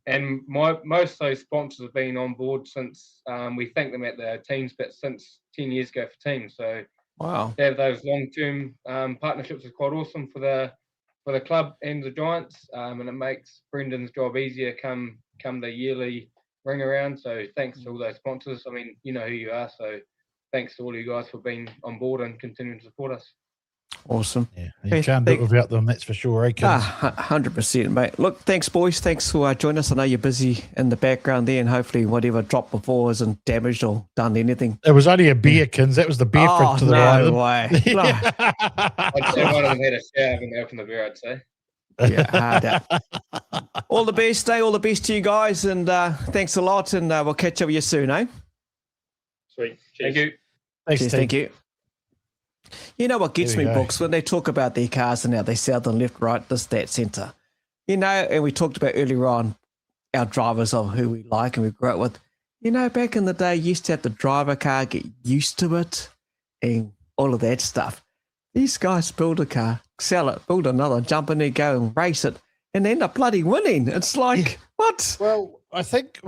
Speaker 5: And most of those sponsors have been on board since we thank them at the teams, but since 10 years ago for teams. So
Speaker 2: wow,
Speaker 5: they have those long-term partnerships is quite awesome for the club and the Giants, and it makes Brendan's job easier come the yearly ring around. So thanks to all those sponsors. I mean, you know who you are, so thanks to all you guys for being on board and continuing to support us.
Speaker 2: Awesome.
Speaker 1: Yeah, you can't do it without them, that's for sure, eh, Kins?
Speaker 2: 100%, mate. Look, thanks, boys. Thanks for joining us. I know you're busy in the background there, and hopefully whatever dropped before isn't damaged or done anything.
Speaker 1: It was only a beer, Kins. That was the beer fridge to the right.
Speaker 2: No way.
Speaker 5: I'd say one of them had a shower when they opened the beer, I'd say.
Speaker 2: Yeah, hard out. All the best, eh? All the best to you guys, and thanks a lot, and we'll catch up with you soon, eh?
Speaker 6: Sweet. Cheers.
Speaker 5: Thank you.
Speaker 1: Thanks,
Speaker 2: Cheers,
Speaker 1: team.
Speaker 2: thank you. You know what gets
Speaker 1: There
Speaker 2: me,
Speaker 1: we go.
Speaker 2: Books, when they talk about their cars and how they sell them left, right, this, that, centre. You know, and we talked about earlier on our drivers of who we like and we grew up with. You know, back in the day, you used to have to drive a car, get used to it, and all of that stuff. These guys build a car, sell it, build another, jump in there, go and race it, and they end up bloody winning. It's like, what?
Speaker 1: Well, I think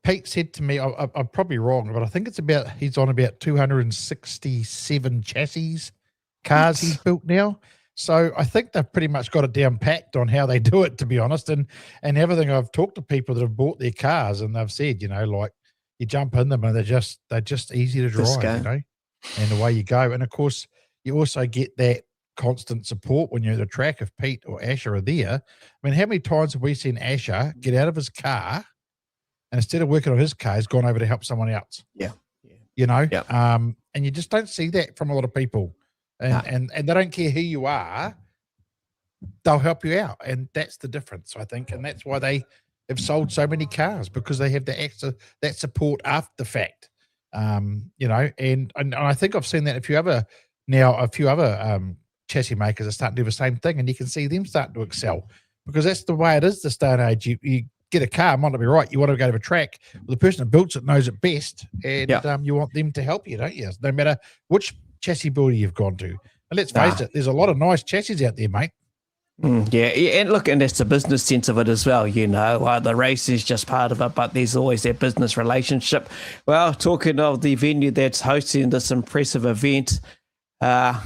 Speaker 1: Pete said to me, I'm probably wrong, but I think he's on about 267 chassis cars he's built now. So I think they've pretty much got it down packed on how they do it, to be honest. And everything I've talked to people that have bought their cars and they've said, you know, like you jump in them and they're just easy to
Speaker 2: Just
Speaker 1: drive, you know, and away you go. And of course, you also get that constant support when you're at the track. If Pete or Asher are there, I mean, how many times have we seen Asher get out of his car and instead of working on his car, he's gone over to help someone else?
Speaker 2: Yeah.
Speaker 1: You know,
Speaker 2: Yeah.
Speaker 1: and you just don't see that from a lot of people. And they don't care who you are, they'll help you out. And that's the difference, I think. And that's why they have sold so many cars, because they have that support after the fact. You know, and I think I've seen that a few other chassis makers are starting to do the same thing, and you can see them starting to excel, because that's the way it is this day and age. You get a car, might not be right, you want to go to a track, well, the person that builds it knows it best, and you want them to help you, don't you? No matter which chassis builder you've gone to. And let's face it, there's a lot of nice chassis out there, mate.
Speaker 2: Yeah, and look, and that's the business sense of it as well, you know. The race is just part of it, but there's always that business relationship. Well, talking of the venue that's hosting this impressive event, are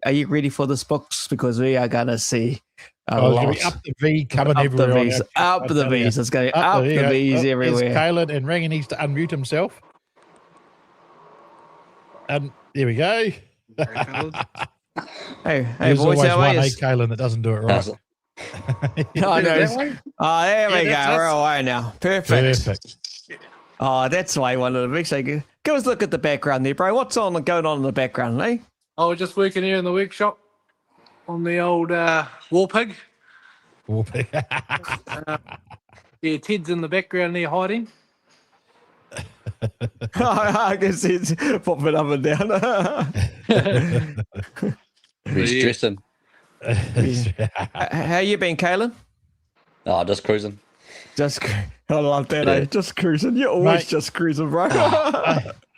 Speaker 2: you ready for this, Books? Because we are going to see a lot.
Speaker 1: It's going to be up the V coming
Speaker 2: Up
Speaker 1: everywhere.
Speaker 2: the V's, up the V's. It's going up the V's everywhere.
Speaker 1: Caleb, and Rangan needs to unmute himself. There we go.
Speaker 2: Hey,
Speaker 1: There's
Speaker 2: boys,
Speaker 1: always
Speaker 2: how
Speaker 1: one,
Speaker 2: are you?
Speaker 1: Kaylin, that doesn't do it right.
Speaker 2: Oh, there we go. We're away now. Perfect. Oh, that's why I wanted to make sure. Give us a look at the background there, bro. What's going on in the background, eh?
Speaker 7: I was just working here in the workshop on the old war pig. Yeah, Ted's in the background there hiding.
Speaker 2: I can see it's popping up and down.
Speaker 8: He's stressing.
Speaker 2: How you been, Kaylin?
Speaker 8: Oh, just cruising.
Speaker 2: I love that, eh? Just cruising. You're always just cruising, bro.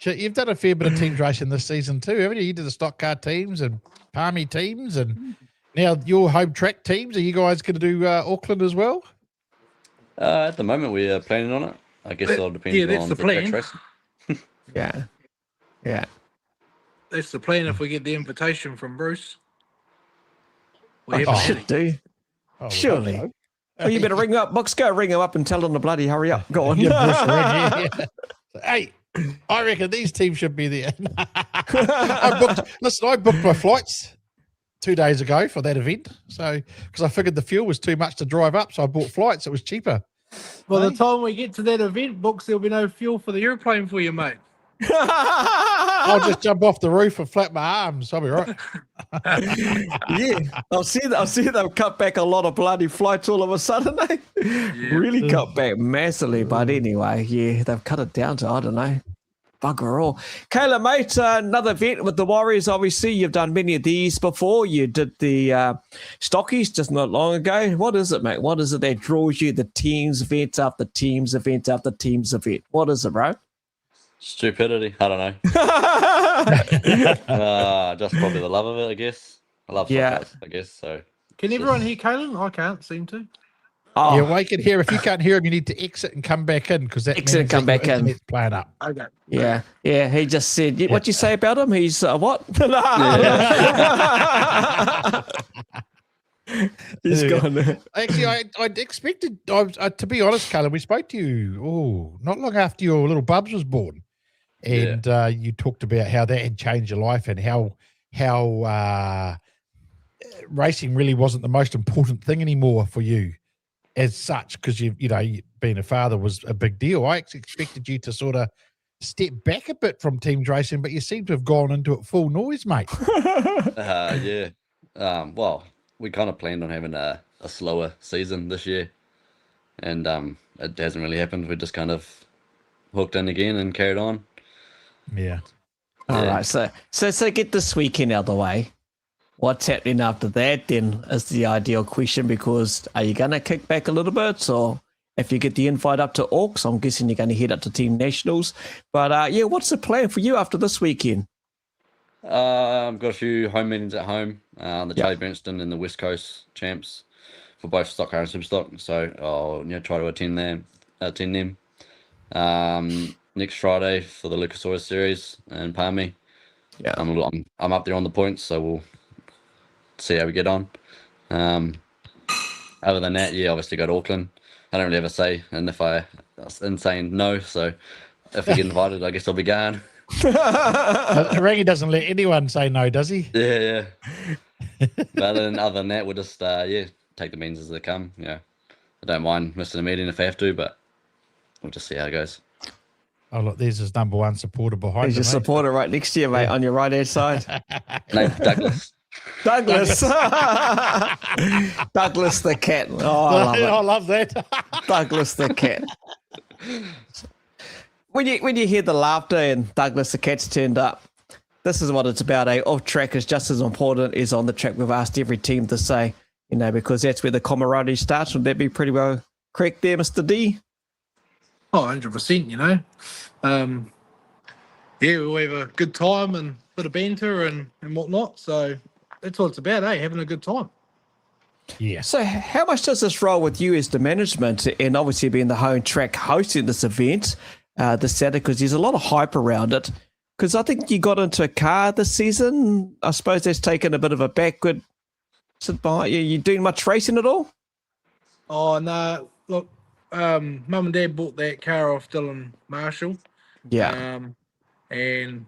Speaker 1: You've done a fair bit of teams racing this season too, haven't you? You did the stock car teams and Palmy teams, and now your home track teams. Are you guys going to do Auckland as well?
Speaker 8: At the moment, we are planning on it. I guess it'll depend
Speaker 7: that's
Speaker 8: on
Speaker 7: the plan.
Speaker 8: racing.
Speaker 2: Yeah.
Speaker 7: That's the plan if we get the invitation from Bruce. We
Speaker 2: Oh,
Speaker 7: have
Speaker 2: do you?
Speaker 1: Oh,
Speaker 2: Surely.
Speaker 1: so.
Speaker 2: Well, you better ring him up, Books. Go ring him up and tell him to bloody hurry up. Go on.
Speaker 1: Yeah. Hey, I reckon these teams should be there. I booked my flights 2 days ago for that event. So, because I figured the fuel was too much to drive up, so I bought flights. It was cheaper.
Speaker 7: By the time we get to that event, Books, there'll be no fuel for the airplane for you, mate.
Speaker 1: I'll just jump off the roof and flap my arms. I'll be right.
Speaker 2: Yeah, I'll see they've cut back a lot of bloody flights all of a sudden. Eh? Really cut back massively, but anyway, yeah, they've cut it down to, I don't know, bugger all. Kayla, mate, another event with the Warriors. Obviously, you've done many of these before. You did the Stockies just not long ago. What is it, mate? What is it that draws you? The teams event after teams event after teams event. What is it, bro?
Speaker 8: Stupidity. I don't know. Just probably the love of it, I guess. I love cars, I guess. So.
Speaker 7: Can everyone hear Kaylin? I can't seem to.
Speaker 2: Oh,
Speaker 1: Yeah, well, you can hear. If you can't hear him, you need to exit and come back in, because that
Speaker 2: Exit and
Speaker 1: means
Speaker 2: come
Speaker 1: that your
Speaker 2: back in.
Speaker 1: internet's playing up.
Speaker 7: Okay.
Speaker 2: yeah. He just said, "What'd you say about him? He's what?" He's gone.
Speaker 1: Actually, I'd expected. To be honest, Cullen, we spoke to you not long after your little Bubs was born, and you talked about how that had changed your life and how racing really wasn't the most important thing anymore for you, as such, because being a father was a big deal. I expected you to sort of step back a bit from teams racing, but you seem to have gone into it full noise, mate.
Speaker 8: Yeah. Well, we kind of planned on having a slower season this year, and it hasn't really happened. We just kind of hooked in again and carried on.
Speaker 1: Yeah.
Speaker 2: All
Speaker 8: Yeah.
Speaker 2: right. So get this weekend out of the way. What's happening after that then is the ideal question, because are you going to kick back a little bit, or if you get the invite up to Auks, I'm guessing you're going to head up to Team Nationals. But what's the plan for you after this weekend?
Speaker 8: I've got a few home meetings at home. The Charlie Bernstein and the West Coast champs for both stock car and superstock. So I'll try to attend them. Next Friday for the Lucas Oil Series in Palmy.
Speaker 2: Yeah.
Speaker 8: I'm up there on the points, so we'll see how we get on. Other than that, obviously go to Auckland. I don't really have a say, and if that's insane no. So if we get invited, I guess I'll be going.
Speaker 1: Rangi doesn't let anyone say no, does he?
Speaker 8: Yeah. But other than that, we'll just take the means as they come. I don't mind missing a meeting if I have to, but we'll just see how it goes.
Speaker 1: Oh, look, there's his number one supporter behind
Speaker 2: He's
Speaker 1: him.
Speaker 2: your supporter right next to you, mate, on your right-hand side.
Speaker 8: Name's Douglas.
Speaker 2: Douglas. Douglas the cat. Oh, I love it.
Speaker 1: I love that.
Speaker 2: Douglas the cat. When you hear the laughter and Douglas the cat's turned up, this is what it's about. Off track is just as important as on the track. We've asked every team to say, because that's where the camaraderie starts. Would that be pretty well correct there, Mr. D?
Speaker 7: Oh, 100%, we have a good time and a bit of banter and whatnot. So that's what it's about, having a good time.
Speaker 1: Yeah.
Speaker 2: So how much does this roll with you as the management, and obviously being the home track hosting this event this Saturday, because there's a lot of hype around it? Because I think you got into a car this season. I suppose that's taken a bit of a backward sit by. You doing much racing at all?
Speaker 7: Oh, no. Look, Mum and Dad bought that car off Dylan Marshall.
Speaker 2: Yeah.
Speaker 7: And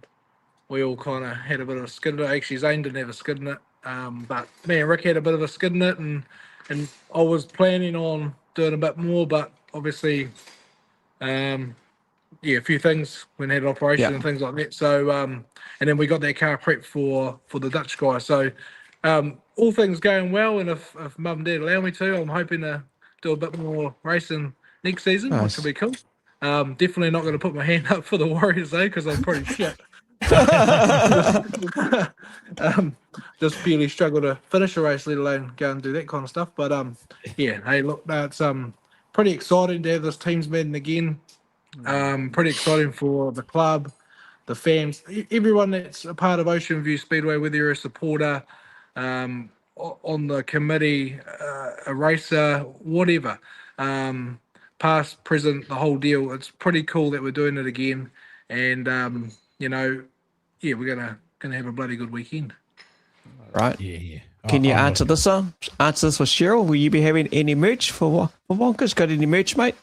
Speaker 7: we all kind of had a bit of a skid in it. Actually, Zane didn't have a skid in it. But me and Rick had a bit of a skid in it. And I was planning on doing a bit more, but obviously, a few things when I had an operation and things like that. So, and then we got that car prepped for the Dutch guy. So, all things going well. And if Mum and Dad allow me to, I'm hoping to do a bit more racing next season, which will be cool. Definitely not going to put my hand up for the Warriors though, because I'm pretty shit. Just barely struggle to finish a race, let alone go and do that kind of stuff. But hey, look, it's pretty exciting to have this teams meeting again. Pretty exciting for the club, the fans, everyone that's a part of Ocean View Speedway, whether you're a supporter, on the committee, a racer, whatever. Past, present, the whole deal. It's pretty cool that we're doing it again, and we're gonna have a bloody good weekend.
Speaker 2: Right.
Speaker 1: Yeah.
Speaker 2: Can you answer this with Cheryl? Will you be having any merch for Wonkers? Got any merch, mate?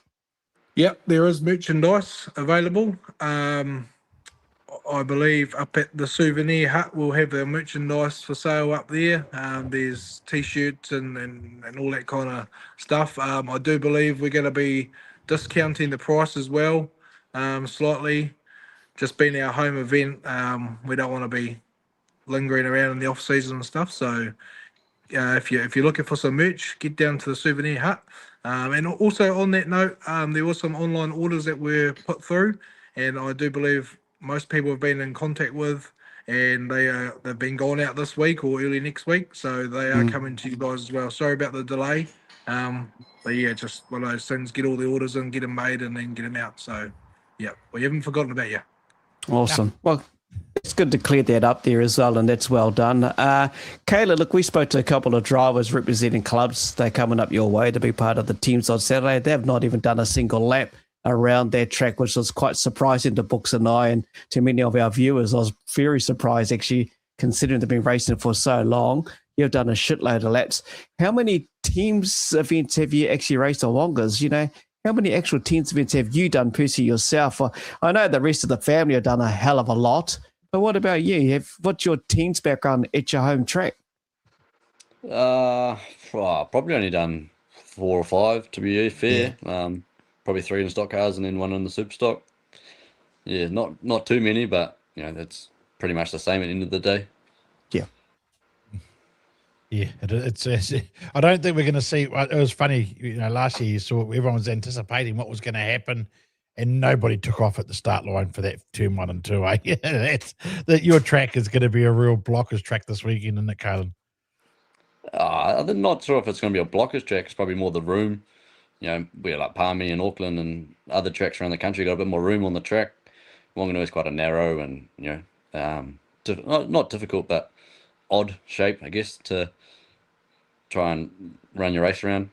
Speaker 7: Yep, there is merchandise available. I believe up at the souvenir hut we'll have the merchandise for sale up there. There's t-shirts and all that kind of stuff. I do believe we're going to be discounting the price as well, slightly. Just being our home event, we don't want to be lingering around in the off season and stuff. So if you're looking for some merch, get down to the souvenir hut. And also on that note, there were some online orders that were put through, and I do believe most people have been in contact with, and they've been gone out this week or early next week, so they are coming to you guys as well. Sorry about the delay, but just one of those things. Get all the orders in, get them made, and then get them out. So we haven't forgotten about you.
Speaker 2: Awesome. Well, it's good to clear that up there as well, and that's well done. Kayla, look, we spoke to a couple of drivers representing clubs. They're coming up your way to be part of the teams on Saturday. They've not even done a single lap around that track, which was quite surprising to Books and I and to many of our viewers. I was very surprised, actually, considering they've been racing for so long. You've done a shitload of laps. How many teams events have you actually raced on Wongas? How many actual teams events have you done personally yourself? I know the rest of the family have done a hell of a lot, but what about you? What's your team's background at your home track?
Speaker 8: Probably only done 4 or 5 to be fair. Probably 3 in stock cars and then 1 in the Superstock. Yeah, not too many, but that's pretty much the same at the end of the day.
Speaker 1: Yeah, it's I don't think we're going to see. It was funny, last year you saw everyone was anticipating what was going to happen, and nobody took off at the start line for that turn 1 and 2. Your track is going to be a real blockers track this weekend, isn't it, Carlin?
Speaker 8: I'm not sure if it's going to be a blockers track. It's probably more the room. We're like Palmy and Auckland and other tracks around the country got a bit more room on the track. Wanganui is quite a narrow and not difficult but odd shape, I guess, to try and run your race around.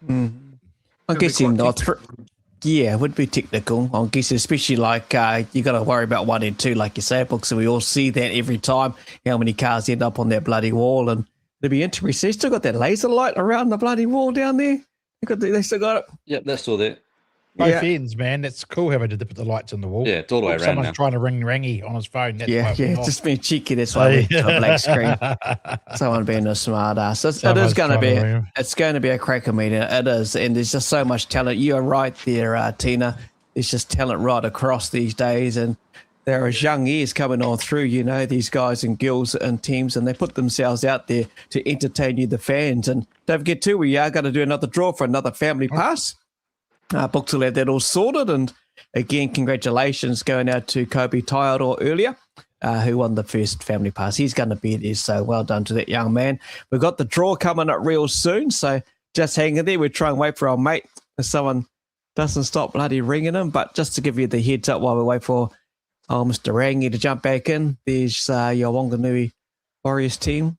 Speaker 2: I guess it would be technical. I guess especially like you got to worry about 1 and 2, like you say, Book. So we all see that every time how many cars end up on that bloody wall, and it'll be interesting. They still got that laser light around the bloody wall down there. They still got it.
Speaker 8: Yep, that's still there.
Speaker 1: Both ends, man. It's cool having to put the lights in the wall.
Speaker 8: Yeah, it's all the way around.
Speaker 1: Someone's
Speaker 8: now.
Speaker 1: trying to ring Rangy on his phone. That's
Speaker 2: just being cheeky. That's why we got a black screen. Someone being a smart ass. It's going to be a cracker meeting. It is, and there's just so much talent. You are right there, Tina. There's just talent right across these days, and there is young ears coming on through. These guys and girls and teams, and they put themselves out there to entertain you, the fans. And don't forget too, we are going to do another draw for another family pass. Books will have that all sorted, and again, congratulations going out to Kobe Tyodor earlier, who won the first family pass. He's going to be there, so well done to that young man. We've got the draw coming up real soon, so just hang in there. We'll try and wait for our mate if someone doesn't stop bloody ringing him, but just to give you the heads up while we wait for Mr. Rangi to jump back in, there's your Wanganui Warriors team.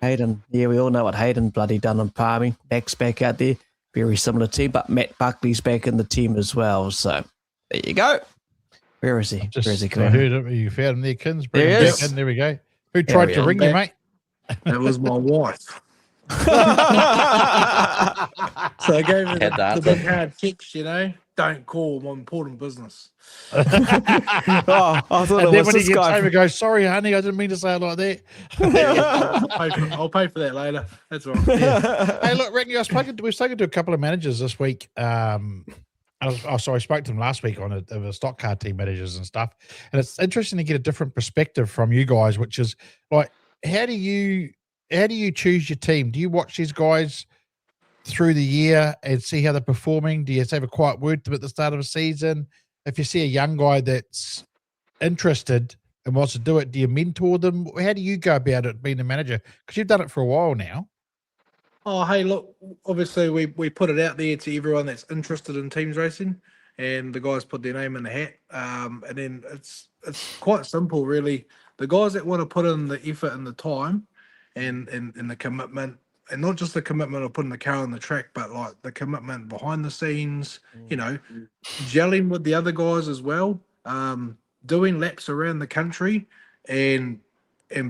Speaker 2: Hayden, we all know what Hayden bloody done in Palmy. Mac's back out there. Very similar team, but Matt Buckley's back in the team as well. So there you go. Where is he? Where is he?
Speaker 1: I heard it. You found him there, Kins.
Speaker 2: There he is.
Speaker 1: There we go. Who tried to ring you, mate?
Speaker 7: That was my wife. So I gave her the big hard text, don't call, my important business.
Speaker 2: I thought
Speaker 1: and
Speaker 2: it
Speaker 1: then
Speaker 2: was
Speaker 1: when he
Speaker 2: this
Speaker 1: gets
Speaker 2: guy.
Speaker 1: home, he goes, sorry, honey, I didn't mean to say it like that.
Speaker 7: I'll pay for that later. That's all right.
Speaker 1: Hey, look, Rangy, we've spoken to a couple of managers this week. I spoke to them last week on the stock car team managers and stuff. And it's interesting to get a different perspective from you guys, which is like, how do you choose your team? Do you watch these guys through the year and see how they're performing? Do you have a quiet word to them at the start of a season? If you see a young guy that's interested and wants to do it, do you mentor them? How do you go about it being a manager? Because you've done it for a while now.
Speaker 7: Oh, hey, look, obviously we put it out there to everyone that's interested in teams racing, and the guys put their name in the hat. And then it's quite simple, really. The guys that want to put in the effort and the time and the commitment, and not just the commitment of putting the car on the track, but like the commitment behind the scenes, gelling with the other guys as well, doing laps around the country and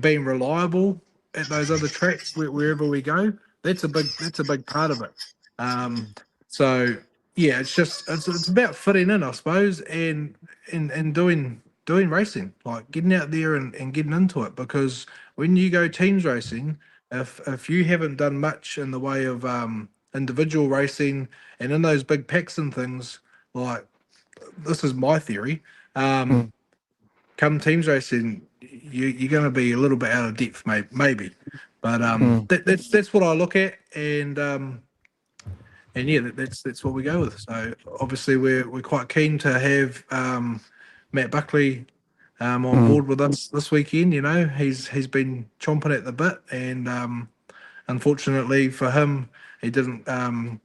Speaker 7: being reliable at those other tracks wherever we go. That's a big part of it. So yeah, it's about fitting in, I suppose, and doing racing, like getting out there and getting into it, because when you go teams racing, if you haven't done much in the way of individual racing and in those big packs and things, like, this is my theory, come teams racing, you're going to be a little bit out of depth, maybe. But that's what I look at, and yeah, that's what we go with. So obviously we're quite keen to have Matt Buckley on board with us this weekend. He's been chomping at the bit, and unfortunately for him, he didn't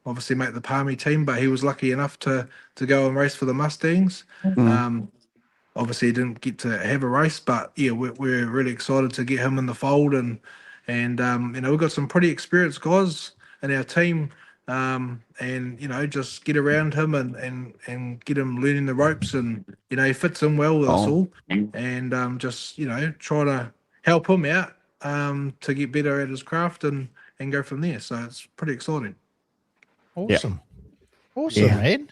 Speaker 7: obviously make the Palmy team, but he was lucky enough to go and race for the Mustangs. Obviously he didn't get to have a race, but yeah, we're really excited to get him in the fold, and we've got some pretty experienced guys in our team, and just get around him and get him learning the ropes, and he fits in well with us all, and just try to help him out to get better at his craft and go from there. So it's pretty exciting.
Speaker 1: Awesome, man.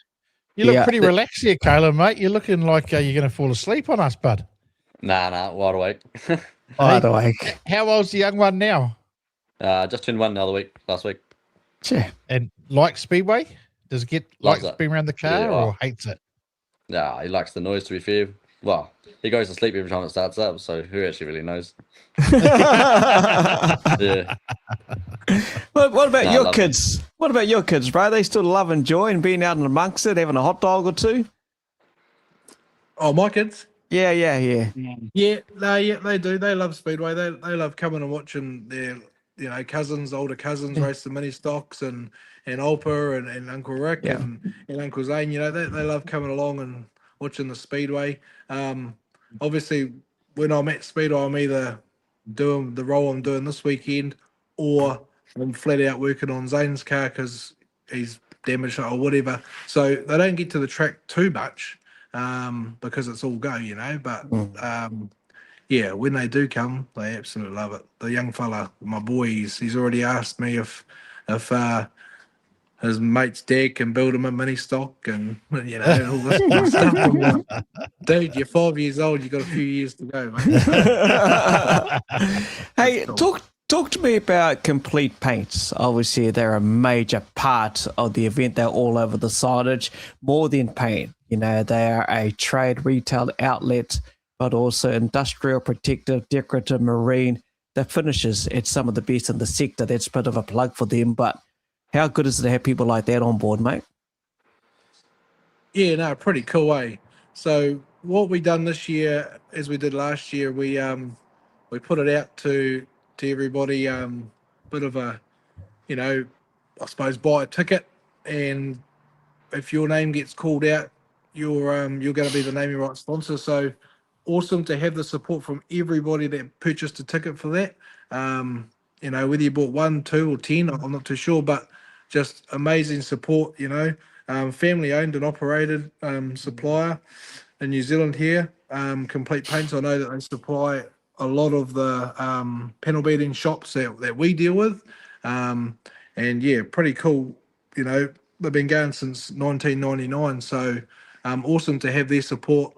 Speaker 1: You look pretty relaxed here, Caleb, mate. You're looking like you're going to fall asleep on us, bud.
Speaker 8: Nah, wide awake.
Speaker 2: Wide awake.
Speaker 1: How old's the young one now?
Speaker 8: Just turned 1 last week.
Speaker 2: Sure.
Speaker 1: And likes Speedway? Does it likes being around the car, or hates it?
Speaker 8: Nah, he likes the noise, to be fair. Well, he goes to sleep every time it starts up, so who actually really knows? Yeah.
Speaker 2: What about your kids? What about your kids, bro? They still love and joy and being out amongst it, having a hot dog or two?
Speaker 7: Oh, my kids.
Speaker 2: Yeah.
Speaker 7: Yeah, they do. They love speedway. They love coming and watching their cousins, older cousins race the mini stocks and Olpa and Uncle Rick
Speaker 2: Yeah.
Speaker 7: and Uncle Zane. They love coming along and watching the speedway. Obviously, when I'm at speedway, I'm either doing the role I'm doing this weekend, or I'm flat out working on Zane's car because he's damaged or whatever. So they don't get to the track too much because it's all go, But yeah, when they do come, they absolutely love it. The young fella, my boy, he's already asked me if his mate's dad can build him a mini stock and all this kind of stuff. I'm like, dude, you're 5 years old. You got a few years to go, mate.
Speaker 2: Hey,
Speaker 7: cool.
Speaker 2: talk to me about Complete Paints. Obviously, they're a major part of the event. They're all over the signage. More than paint, they are a trade retail outlet, but also industrial, protective, decorative, marine. The finishes, it's some of the best in the sector. That's a bit of a plug for them. But how good is it to have people like that on board, mate?
Speaker 7: Yeah, no, pretty cool, eh? So what we done this year, as we did last year, we put it out to everybody, bit of a, I suppose, buy a ticket, and if your name gets called out, you're going to be the naming right sponsor. So awesome to have the support from everybody that purchased a ticket for that. Whether you bought 1, 2, or 10, I'm not too sure, but just amazing support. Family owned and operated supplier in New Zealand here. Complete Paints. I know that they supply a lot of the panel beating shops that we deal with, and yeah, pretty cool. They've been going since 1999, so awesome to have their support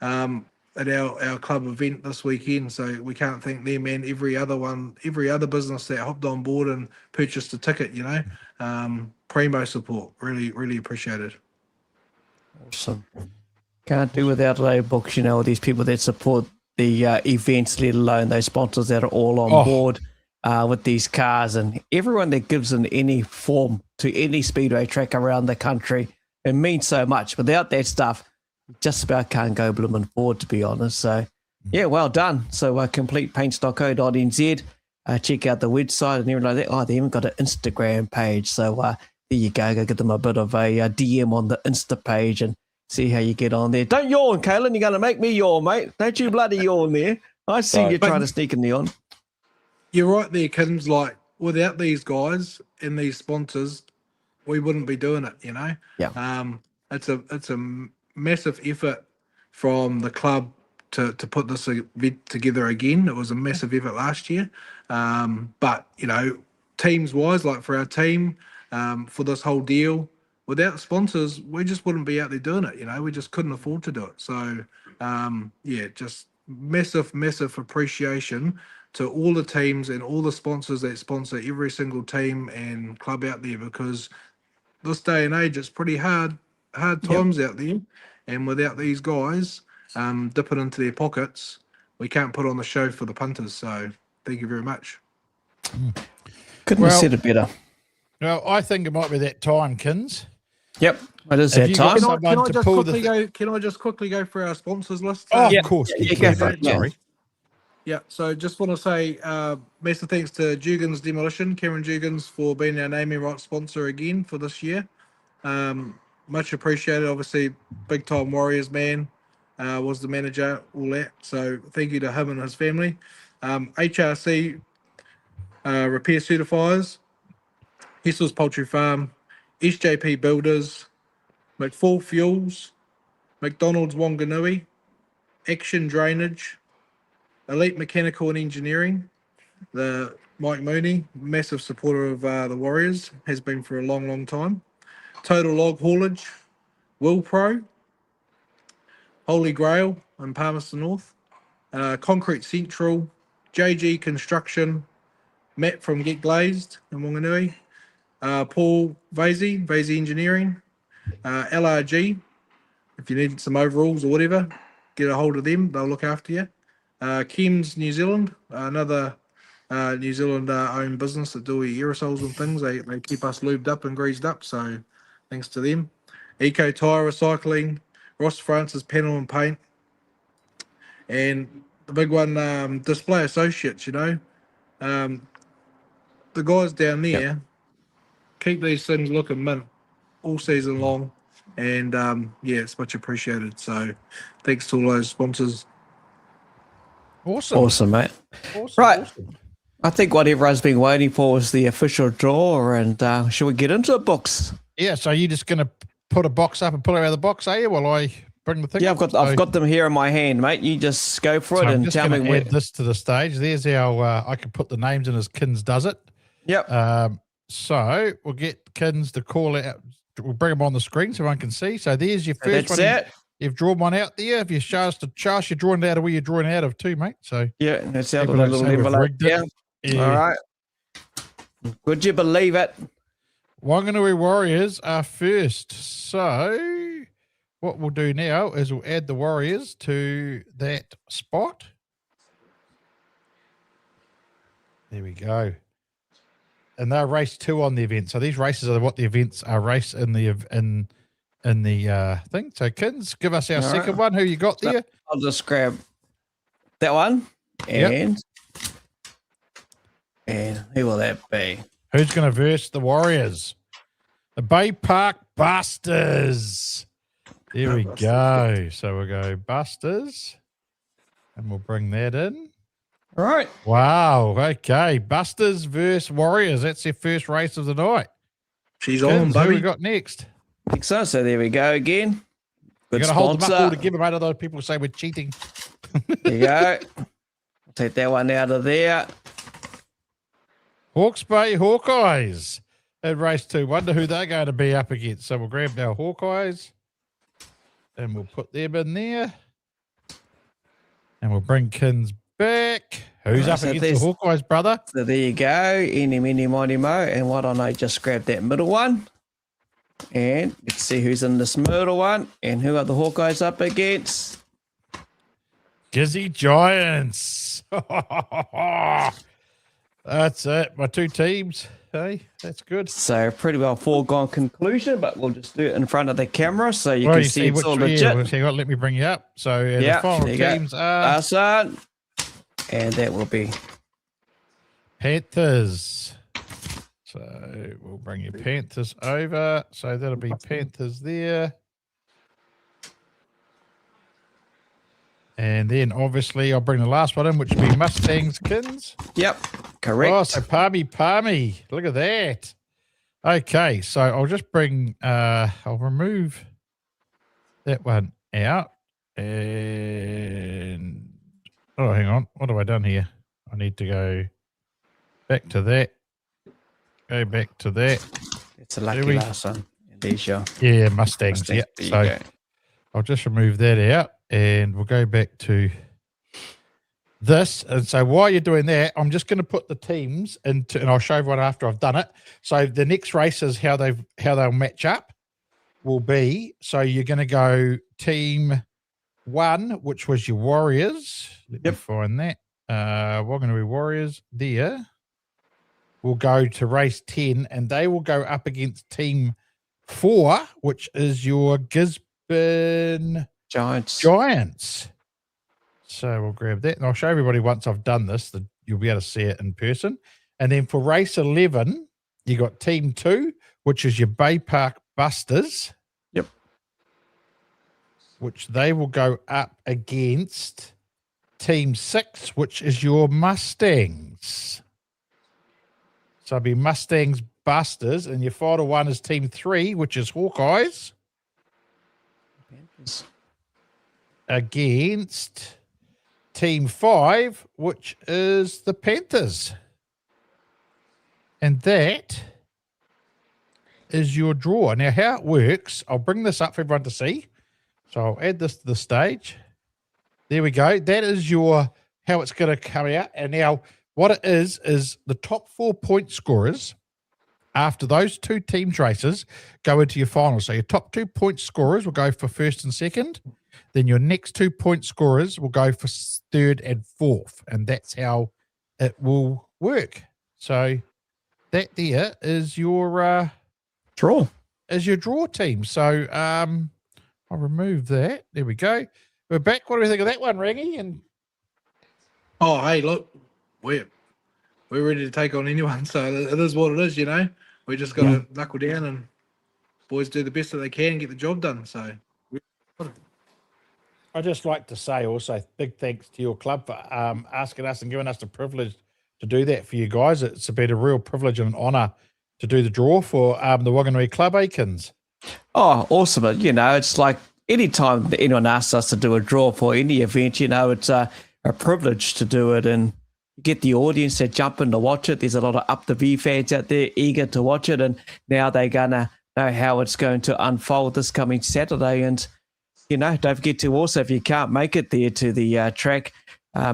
Speaker 7: at our club event this weekend. So we can't thank them and every other business that hopped on board and purchased a ticket. Primo support, really appreciated.
Speaker 2: Awesome. Can't do without those books, these people that support the events, let alone those sponsors that are all on board with these cars, and everyone that gives in any form to any speedway track around the country. It means so much. Without that stuff, just about can't go blooming forward, to be honest. So, yeah, well done. So, completepaints.co.nz. Check out the website and everything like that. Oh, they even got an Instagram page. So, there you go. Go get them a bit of a DM on the Insta page and see how you get on there. Don't yawn, Kalen. You're going to make me yawn, mate. Don't you bloody yawn there. I see you trying to sneak in the on.
Speaker 7: You're right there, Kims. Like, without these guys and these sponsors, we wouldn't be doing it,
Speaker 2: Yeah.
Speaker 7: It's a massive effort from the club to put this event together again. It was a massive effort last year. But, teams wise, like for our team, for this whole deal, without sponsors, we just wouldn't be out there doing it. We just couldn't afford to do it. So, yeah, just massive appreciation to all the teams and all the sponsors that sponsor every single team and club out there, because this day and age, it's pretty hard times out there. And without these guys dipping into their pockets, we can't put on the show for the punters. So thank you very much.
Speaker 2: Couldn't have said it better.
Speaker 1: Well, I think it might be that time, Kins.
Speaker 2: Yep, it is that time.
Speaker 7: Can I just quickly go through our sponsors list?
Speaker 1: Oh, of course.
Speaker 7: Sorry. Yeah, so just want to say massive thanks to Dugan's Demolition, Cameron Dugan's, for being our naming right sponsor again for this year. Much appreciated. Obviously, big time Warriors man, was the manager, all that. So thank you to him and his family. HRC Repair Certifiers, Hessel's Poultry Farm, SJP Builders, McFall Fuels, McDonald's Wanganui, Action Drainage, Elite Mechanical and Engineering, the Mike Mooney, massive supporter of the Warriors, has been for a long time. Total Log Haulage, Will Pro, Holy Grail in Palmerston North, Concrete Central, JG Construction, Matt from Get Glazed in Wanganui, Paul Vasey Engineering, LRG. If you need some overalls or whatever, get a hold of them. They'll look after you. Chems New Zealand, another New Zealand owned business that do aerosols and things. They keep us lubed up and greased up, so thanks to them. Eco Tire Recycling, Ross Francis Panel and Paint, and the big one, Display Associates. The guys down there keep these things looking mint all season long, and it's much appreciated. So thanks to all those sponsors.
Speaker 2: Awesome, mate.
Speaker 1: Awesome,
Speaker 2: Right.
Speaker 1: awesome.
Speaker 2: I think what everyone's been waiting for is the official draw, and shall we get into it, books?
Speaker 1: Yeah, so you're just going to put a box up and pull it out of the box, are you, while I bring the thing
Speaker 2: Yeah,
Speaker 1: up?
Speaker 2: I've got them here in my hand, mate. You just go for it
Speaker 1: So I'm
Speaker 2: and
Speaker 1: just
Speaker 2: tell me
Speaker 1: going to
Speaker 2: where.
Speaker 1: add this to the stage. There's our, I can put the names in as Kins does it.
Speaker 2: Yep.
Speaker 1: So we'll get Kins to call out. We'll bring them on the screen so everyone can see. So there's your first
Speaker 2: That's
Speaker 1: one.
Speaker 2: it.
Speaker 1: You've drawn one out there. If you show us you're drawing it out of where you're drawing out of too, mate. So
Speaker 2: Yeah, that's out
Speaker 1: people
Speaker 2: of the
Speaker 1: don't
Speaker 2: little
Speaker 1: say we've
Speaker 2: envelope.
Speaker 1: rigged it.
Speaker 2: Yeah. All right. Would you believe it?
Speaker 1: Wanganui Warriors are first. So what we'll do now is we'll add the Warriors to that spot. There we go. And they're race 2 on the event. So these races are what the events are raced in the thing. So Kins, give us our
Speaker 2: All
Speaker 1: second
Speaker 2: right.
Speaker 1: one. Who you got there?
Speaker 2: I'll just grab that one.
Speaker 1: Yep.
Speaker 2: And who will that be?
Speaker 1: Who's going to verse the Warriors? The Baypark Busters. There we go. So we'll go Busters. And we'll bring that in.
Speaker 2: All right.
Speaker 1: Wow. Okay. Busters versus Warriors. That's their first race of the night.
Speaker 7: She's
Speaker 1: Kins,
Speaker 7: on,
Speaker 1: who
Speaker 7: buddy.
Speaker 1: we got next?
Speaker 2: Dykstra. So there we go again.
Speaker 1: You
Speaker 2: Good
Speaker 1: got to hold them up all
Speaker 2: sponsor.
Speaker 1: together, mate. Otherwise people say we're cheating.
Speaker 2: There you go. Take that one out of there.
Speaker 1: Hawke's Bay Hawkeyes in race 2. Wonder who they're going to be up against. So we'll grab our Hawkeyes and we'll put them in there. And we'll bring Kins back. Who's
Speaker 2: Right,
Speaker 1: up
Speaker 2: so
Speaker 1: against the Hawkeyes, brother?
Speaker 2: So there you go. Eeny, meeny, miny, mo. And why don't I just grab that middle one? And let's see who's in this middle one. And who are the Hawkeyes up against?
Speaker 1: Gisborne Giants. That's it. My 2 teams. Hey, that's good.
Speaker 2: So pretty well foregone conclusion, but we'll just do it in front of the camera so you
Speaker 1: Well,
Speaker 2: can see it's all legit.
Speaker 1: Yeah, well, so you got to let me bring you up. So
Speaker 2: Yeah,
Speaker 1: the final
Speaker 2: there you go.
Speaker 1: teams are
Speaker 2: Son. And that will be
Speaker 1: Panthers. So we'll bring your Panthers over. So that'll be Panthers there. And then obviously I'll bring the last one in, which will be Mustangs Kins.
Speaker 2: Yep, correct.
Speaker 1: Oh, so Palmy. Look at that. Okay, so I'll just bring I'll remove that one out. And oh, hang on. What have I done here? I need to go back to that. Go back to that.
Speaker 2: It's a lucky last one. And there's your
Speaker 1: Yeah, Mustangs.
Speaker 2: Mustangs.
Speaker 1: Yeah.
Speaker 2: There you
Speaker 1: So
Speaker 2: go.
Speaker 1: I'll just remove that out and we'll go back to this. And so while you're doing that, I'm just going to put the teams into, and I'll show everyone after I've done it. So the next race is how they'll match up will be. So you're going to go team 1, which was your Warriors. Let me find that. Wanganui Warriors there. Will go to race 10 and they will go up against team 4, which is your Gisborne Giants. So we'll grab that. And I'll show everybody once I've done this, that you'll be able to see it in person. And then for race 11, you got team 2, which is your Baypark Busters.
Speaker 2: Yep.
Speaker 1: Which they will go up against team 6, which is your Mustangs. So it'll be Mustangs Busters. And your final one is team 3, which is Hawkeyes. Against team 5, which is the Panthers. And that is your draw. Now, how it works, I'll bring this up for everyone to see. So I'll add this to the stage. There we go. That is your how it's going to come out. And now what it is the top 4 point scorers after those 2 teams races go into your final. So your top 2 point scorers will go for first and second. Then your next 2 point scorers will go for third and fourth. And that's how it will work. So that there is your
Speaker 2: draw.
Speaker 1: Is your draw team. So I'll remove that. There we go. We're back. What do we think of that one, Rangy? And
Speaker 7: Oh, hey, look, we're ready to take on anyone. So it is what it is, you know. We just got to knuckle down and boys do the best that they can and get the job done. So
Speaker 1: I'd just like to say also big thanks to your club for asking us and giving us the privilege to do that for you guys. It's been a real privilege and an honour to do the draw for the Wanganui Club, Kins.
Speaker 2: Oh, awesome. You know, it's like anytime that anyone asks us to do a draw for any event, you know, it's a privilege to do it and get the audience that jump in to watch it. There's a lot of Up the V fans out there eager to watch it, and now they're going to know how it's going to unfold this coming Saturday. And, you know, don't forget to also, if you can't make it there to the track,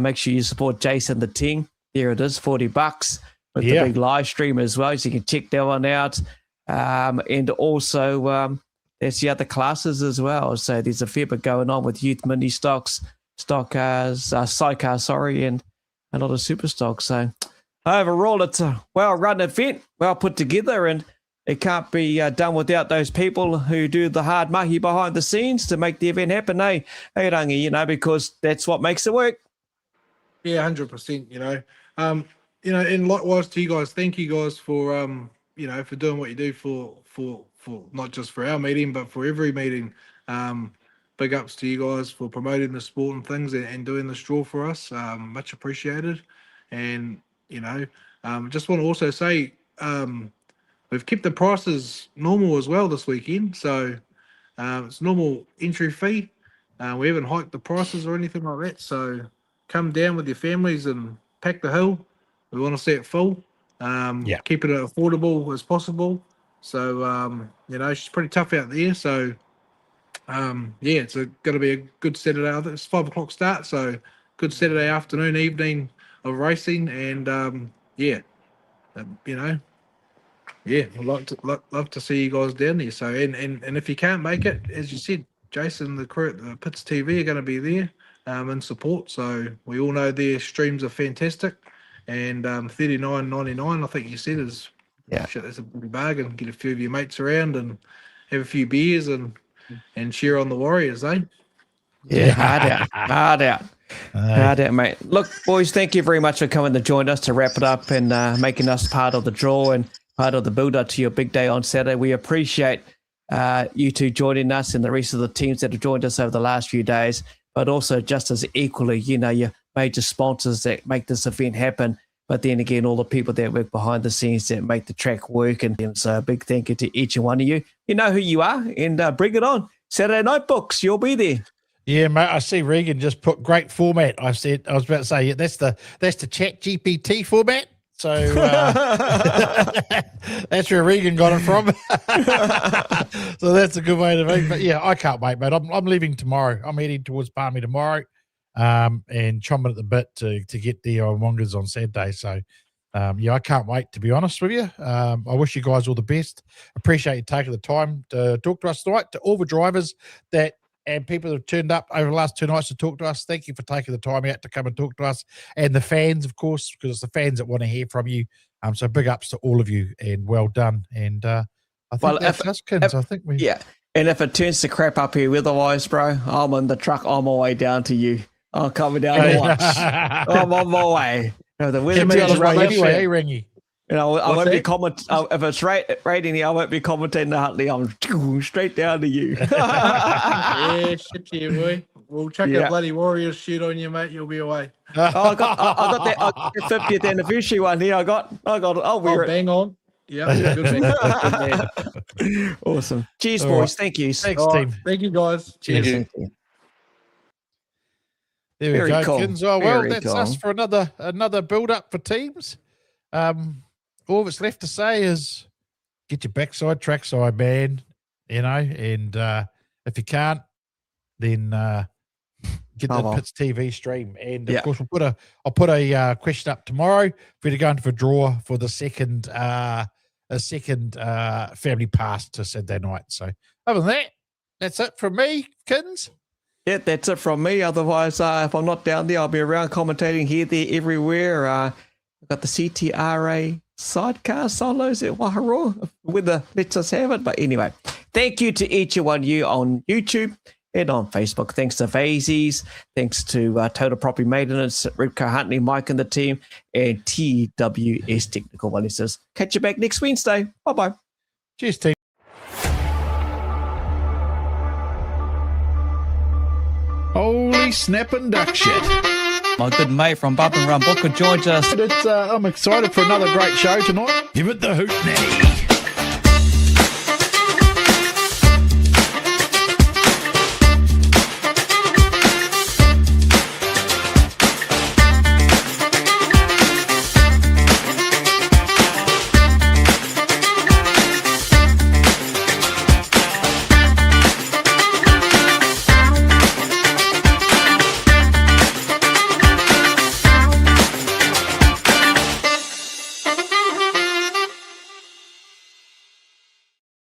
Speaker 2: make sure you support Jason the Ting. There it is, $40 with the big live stream as well, so you can check that one out. And also, there's the other classes as well. So there's a fair bit going on with youth mini stocks, stock cars, sidecars, and a lot of super stocks. So overall, it's a well-run event, well put together, and it can't be done without those people who do the hard mahi behind the scenes to make the event happen, Hey, Rangi, you know, because that's what makes it work.
Speaker 7: Yeah, 100%, you know. You know, and likewise to you guys, thank you guys for you know, for doing what you do for not just for our meeting, but for every meeting. Big ups to you guys for promoting the sport and things and doing this draw for us. Much appreciated. And, you know, just want to also say we've kept the prices normal as well this weekend. So it's normal entry fee. We haven't hiked the prices or anything like that. So come down with your families and pack the hill. We want to see it full. Keep it affordable as possible. So, you know, it's pretty tough out there. So, it's going to be a good Saturday. It's 5 o'clock start. So, good Saturday afternoon, evening of racing. And, you know, I'd love to see you guys down there. So, and if you can't make it, as you said, Jason, the crew at the Pits TV are going to be there in support. So, we all know their streams are fantastic. And $39.99, I think you said, is shit, that's a big bargain. Get a few of your mates around and have a few beers and cheer on the Warriors, eh?
Speaker 2: Yeah, hard out, mate. Look, boys, thank you very much for coming to join us to wrap it up and making us part of the draw and part of the build-up to your big day on Saturday. We appreciate you two joining us and the rest of the teams that have joined us over the last few days, but also just as equally, you know, your major sponsors that make this event happen, but then again, all the people that work behind the scenes that make the track work. And so a big thank you to each and one of you. You know who you are, and bring it on. Saturday night books, you'll be there. Yeah,
Speaker 1: mate. I see Regan just put great format. I was about to say that's the Chat GPT format. So that's where Regan got it from. So that's a good way to be. But yeah, I can't wait, mate. I'm leaving tomorrow. I'm heading towards Palmy tomorrow, and chomping at the bit to get there on Wongas on Saturday. So I can't wait, to be honest with you. I wish you guys all the best. Appreciate you taking the time to talk to us tonight. To all the drivers and people that have turned up over the last 2 nights to talk to us, thank you for taking the time out to come and talk to us. And the fans, of course, because it's the fans that want to hear from you. So big ups to all of you, and well done. And I think that's us, Kins. I think we...
Speaker 2: Yeah, and if it turns to crap up here weather-wise, bro, I'm in the truck on my way down to you. I'm coming down to watch. I'm on my way. You know, the weather turns rubbish.
Speaker 1: Anyway, Ringy.
Speaker 2: You know, I won't be if it's raining here, I won't be commentating the Huntley. I'm straight down to you.
Speaker 7: Yeah, shit to you, boy. We'll chuck a bloody Warriors shoot on you, mate. You'll be away.
Speaker 2: I got that 50th anniversary one here. I got it. I'll wear it.
Speaker 7: Bang on. Yeah, good.
Speaker 2: Awesome. Cheers, boys. Thank you.
Speaker 1: Thanks, team.
Speaker 7: Thank you, guys.
Speaker 2: Cheers.
Speaker 1: There we
Speaker 2: Very
Speaker 1: go,
Speaker 2: cool.
Speaker 1: Kins. Oh, well,
Speaker 2: Very
Speaker 1: that's
Speaker 2: cool.
Speaker 1: us for another build-up for teams. All that's left to say is get your backside, trackside, man, you know, and if you can't, then get the Pits TV stream. And, of course, I'll put a question up tomorrow for you to go into a draw for the second family pass to Saturday night. So other than that, that's it from me, Kins.
Speaker 2: Yeah, that's it from me. Otherwise, if I'm not down there, I'll be around commentating here, there, everywhere. I've got the CTRA sidecar solos at Waharo. Weather lets us have it. But anyway, Thank you to each and one of you on YouTube and on Facebook. Thanks to Vazies. Thanks to Total Property Maintenance, Ripco Huntley, Mike and the team, and TWS Technical Wellness. Catch you back next Wednesday. Bye-bye.
Speaker 1: Cheers, team. Holy snapping duck shit.
Speaker 9: My good mate from Bub and Run Booker joins us.
Speaker 1: I'm excited for another great show tonight. Give it the hoot, Natty.